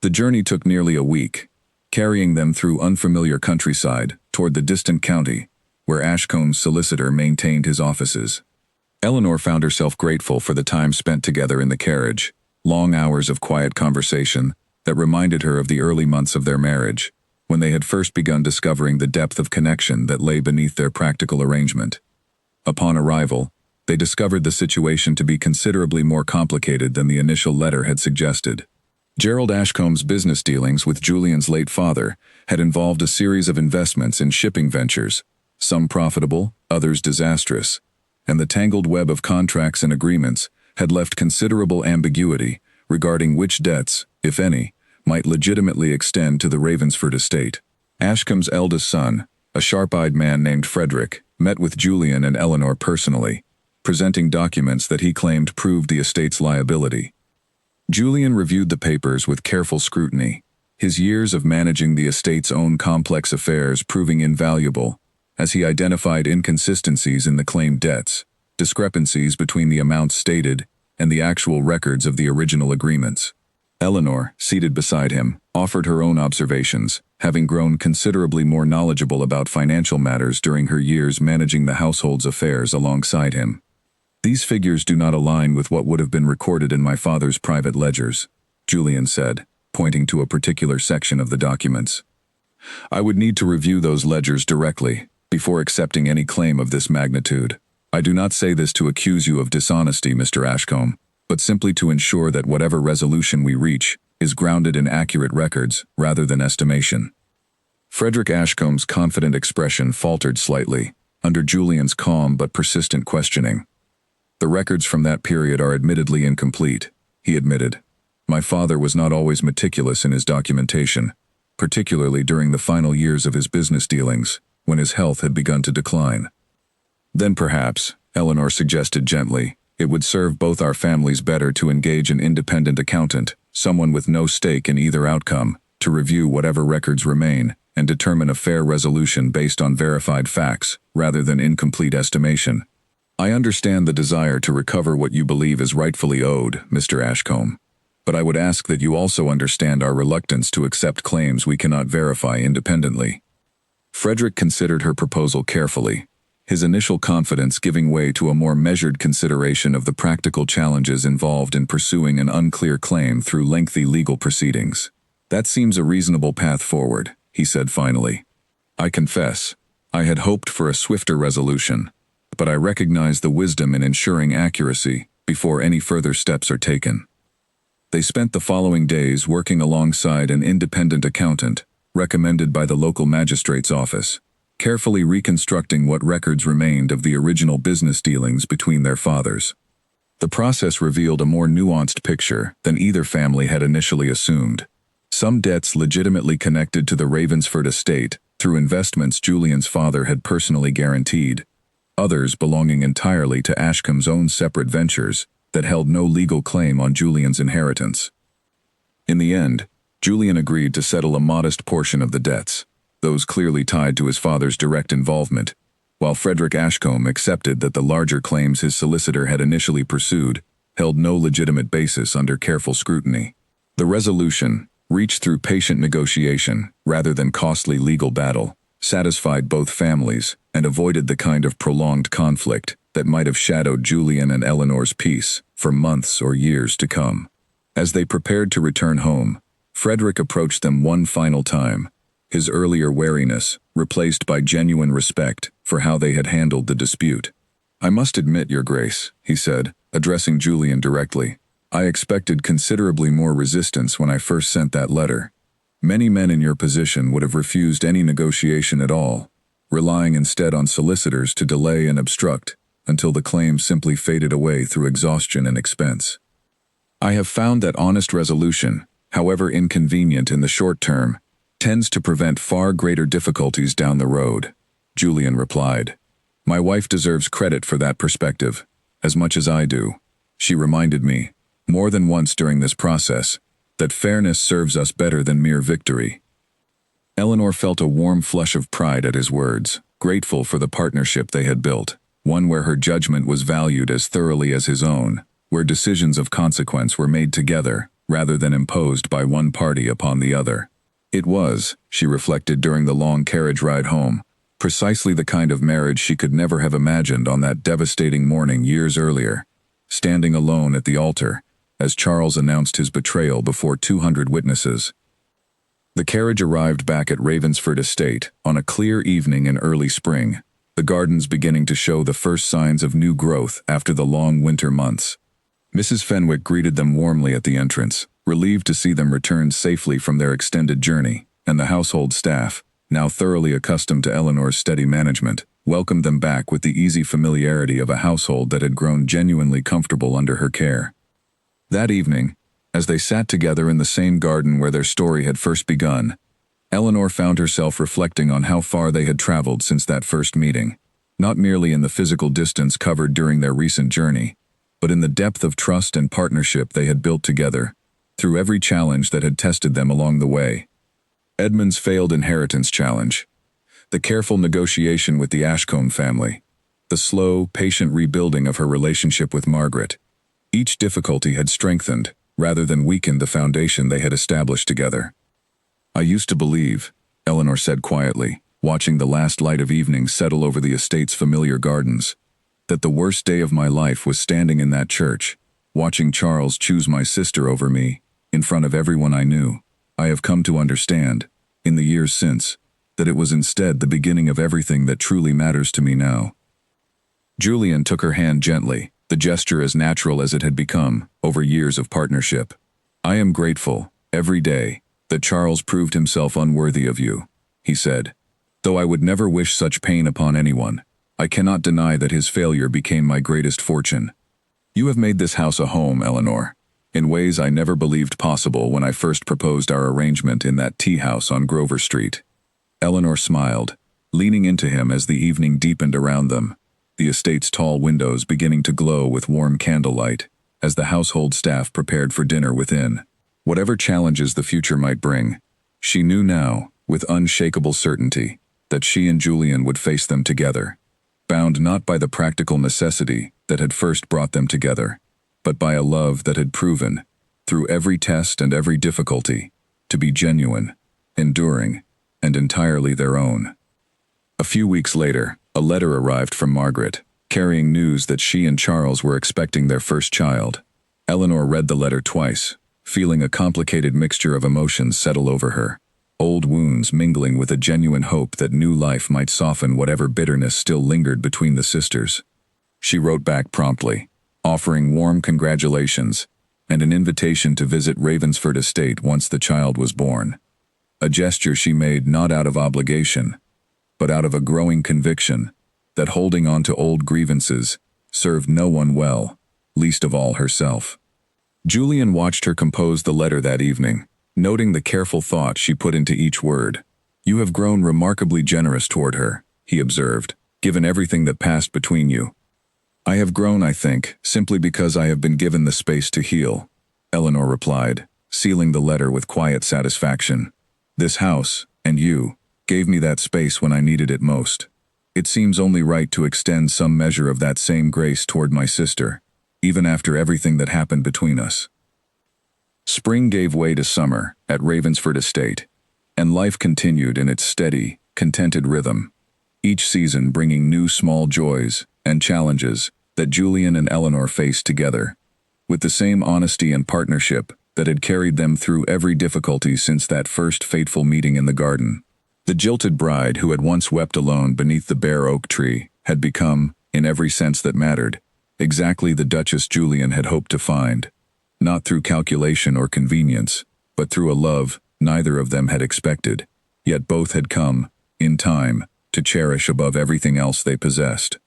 The journey took nearly a week, carrying them through unfamiliar countryside toward the distant county, where Ashcombe's solicitor maintained his offices. Eleanor found herself grateful for the time spent together in the carriage, long hours of quiet conversation that reminded her of the early months of their marriage, when they had first begun discovering the depth of connection that lay beneath their practical arrangement. Upon arrival, they discovered the situation to be considerably more complicated than the initial letter had suggested. Gerald Ashcombe's business dealings with Julian's late father had involved a series of investments in shipping ventures, some profitable, others disastrous, and the tangled web of contracts and agreements had left considerable ambiguity regarding which debts, if any, might legitimately extend to the Ravensford estate. Ashcombe's eldest son, a sharp-eyed man named Frederick, met with Julian and Eleanor personally, presenting documents that he claimed proved the estate's liability. Julian reviewed the papers with careful scrutiny, his years of managing the estate's own complex affairs proving invaluable, as he identified inconsistencies in the claimed debts, discrepancies between the amounts stated and the actual records of the original agreements. Eleanor, seated beside him, offered her own observations, having grown considerably more knowledgeable about financial matters during her years managing the household's affairs alongside him. "These figures do not align with what would have been recorded in my father's private ledgers," Julian said, pointing to a particular section of the documents. "I would need to review those ledgers directly before accepting any claim of this magnitude. I do not say this to accuse you of dishonesty, Mr. Ashcombe, but simply to ensure that whatever resolution we reach is grounded in accurate records rather than estimation." Frederick Ashcombe's confident expression faltered slightly, under Julian's calm but persistent questioning. "The records from that period are admittedly incomplete," he admitted. My father was not always meticulous in his documentation, particularly during the final years of his business dealings, when his health had begun to decline. Then perhaps, Eleanor suggested gently, it would serve both our families better to engage an independent accountant, someone with no stake in either outcome, to review whatever records remain and determine a fair resolution based on verified facts, rather than incomplete estimation. I understand the desire to recover what you believe is rightfully owed, Mr. Ashcombe, but I would ask that you also understand our reluctance to accept claims we cannot verify independently. Frederick considered her proposal carefully, his initial confidence giving way to a more measured consideration of the practical challenges involved in pursuing an unclear claim through lengthy legal proceedings. That seems a reasonable path forward, he said finally. I confess, I had hoped for a swifter resolution, but I recognize the wisdom in ensuring accuracy before any further steps are taken. They spent the following days working alongside an independent accountant, recommended by the local magistrate's office, carefully reconstructing what records remained of the original business dealings between their fathers. The process revealed a more nuanced picture than either family had initially assumed. Some debts legitimately connected to the Ravensford estate through investments Julian's father had personally guaranteed, others belonging entirely to Ashcombe's own separate ventures that held no legal claim on Julian's inheritance. In the end, Julian agreed to settle a modest portion of the debts, those clearly tied to his father's direct involvement, while Frederick Ashcombe accepted that the larger claims his solicitor had initially pursued held no legitimate basis under careful scrutiny. The resolution, reached through patient negotiation rather than costly legal battle, satisfied both families and avoided the kind of prolonged conflict that might have shadowed Julian and Eleanor's peace for months or years to come. As they prepared to return home, Frederick approached them one final time, his earlier wariness replaced by genuine respect for how they had handled the dispute. I must admit, Your Grace, he said, addressing Julian directly, I expected considerably more resistance when I first sent that letter. Many men in your position would have refused any negotiation at all, relying instead on solicitors to delay and obstruct until the claim simply faded away through exhaustion and expense. I have found that honest resolution, however inconvenient in the short term, tends to prevent far greater difficulties down the road, Julian replied. My wife deserves credit for that perspective, as much as I do. She reminded me, more than once during this process, that fairness serves us better than mere victory. Eleanor felt a warm flush of pride at his words, grateful for the partnership they had built, one where her judgment was valued as thoroughly as his own, where decisions of consequence were made together, rather than imposed by one party upon the other. It was, she reflected during the long carriage ride home, precisely the kind of marriage she could never have imagined on that devastating morning years earlier, standing alone at the altar, as Charles announced his betrayal before 200 witnesses. The carriage arrived back at Ravensford Estate on a clear evening in early spring, the gardens beginning to show the first signs of new growth after the long winter months. Mrs. Fenwick greeted them warmly at the entrance, relieved to see them return safely from their extended journey, and the household staff, now thoroughly accustomed to Eleanor's steady management, welcomed them back with the easy familiarity of a household that had grown genuinely comfortable under her care. That evening, as they sat together in the same garden where their story had first begun, Eleanor found herself reflecting on how far they had traveled since that first meeting, not merely in the physical distance covered during their recent journey, but in the depth of trust and partnership they had built together, through every challenge that had tested them along the way. Edmund's failed inheritance challenge, the careful negotiation with the Ashcombe family, the slow, patient rebuilding of her relationship with Margaret. Each difficulty had strengthened, rather than weakened, the foundation they had established together. I used to believe, Eleanor said quietly, watching the last light of evening settle over the estate's familiar gardens, that the worst day of my life was standing in that church, watching Charles choose my sister over me, in front of everyone I knew. I have come to understand, in the years since, that it was instead the beginning of everything that truly matters to me now. Julian took her hand gently, the gesture as natural as it had become, over years of partnership. I am grateful, every day, that Charles proved himself unworthy of you, he said. Though I would never wish such pain upon anyone, I cannot deny that his failure became my greatest fortune. You have made this house a home, Eleanor. in ways I never believed possible when I first proposed our arrangement in that tea house on Grover Street. Eleanor smiled, leaning into him as the evening deepened around them, the estate's tall windows beginning to glow with warm candlelight, as the household staff prepared for dinner within. Whatever challenges the future might bring, she knew now, with unshakable certainty, that she and Julian would face them together, bound not by the practical necessity that had first brought them together, but by a love that had proven, through every test and every difficulty, to be genuine, enduring, and entirely their own. A few weeks later, a letter arrived from Margaret, carrying news that she and Charles were expecting their first child. Eleanor read the letter twice, feeling a complicated mixture of emotions settle over her, old wounds mingling with a genuine hope that new life might soften whatever bitterness still lingered between the sisters. She wrote back promptly, offering warm congratulations and an invitation to visit Ravensford Estate once the child was born. A gesture she made not out of obligation, but out of a growing conviction that holding on to old grievances served no one well, least of all herself. Julian watched her compose the letter that evening, noting the careful thought she put into each word. "You have grown remarkably generous toward her," he observed, "given everything that passed between you." "I have grown, I think, simply because I have been given the space to heal," Eleanor replied, sealing the letter with quiet satisfaction. "This house, and you, gave me that space when I needed it most. It seems only right to extend some measure of that same grace toward my sister, even after everything that happened between us." Spring gave way to summer at Ravensford Estate, and life continued in its steady, contented rhythm, each season bringing new small joys and challenges that Julian and Eleanor faced together, with the same honesty and partnership that had carried them through every difficulty since that first fateful meeting in the garden. The jilted bride who had once wept alone beneath the bare oak tree had become, in every sense that mattered, exactly the Duchess Julian had hoped to find, not through calculation or convenience, but through a love neither of them had expected, yet both had come, in time, to cherish above everything else they possessed.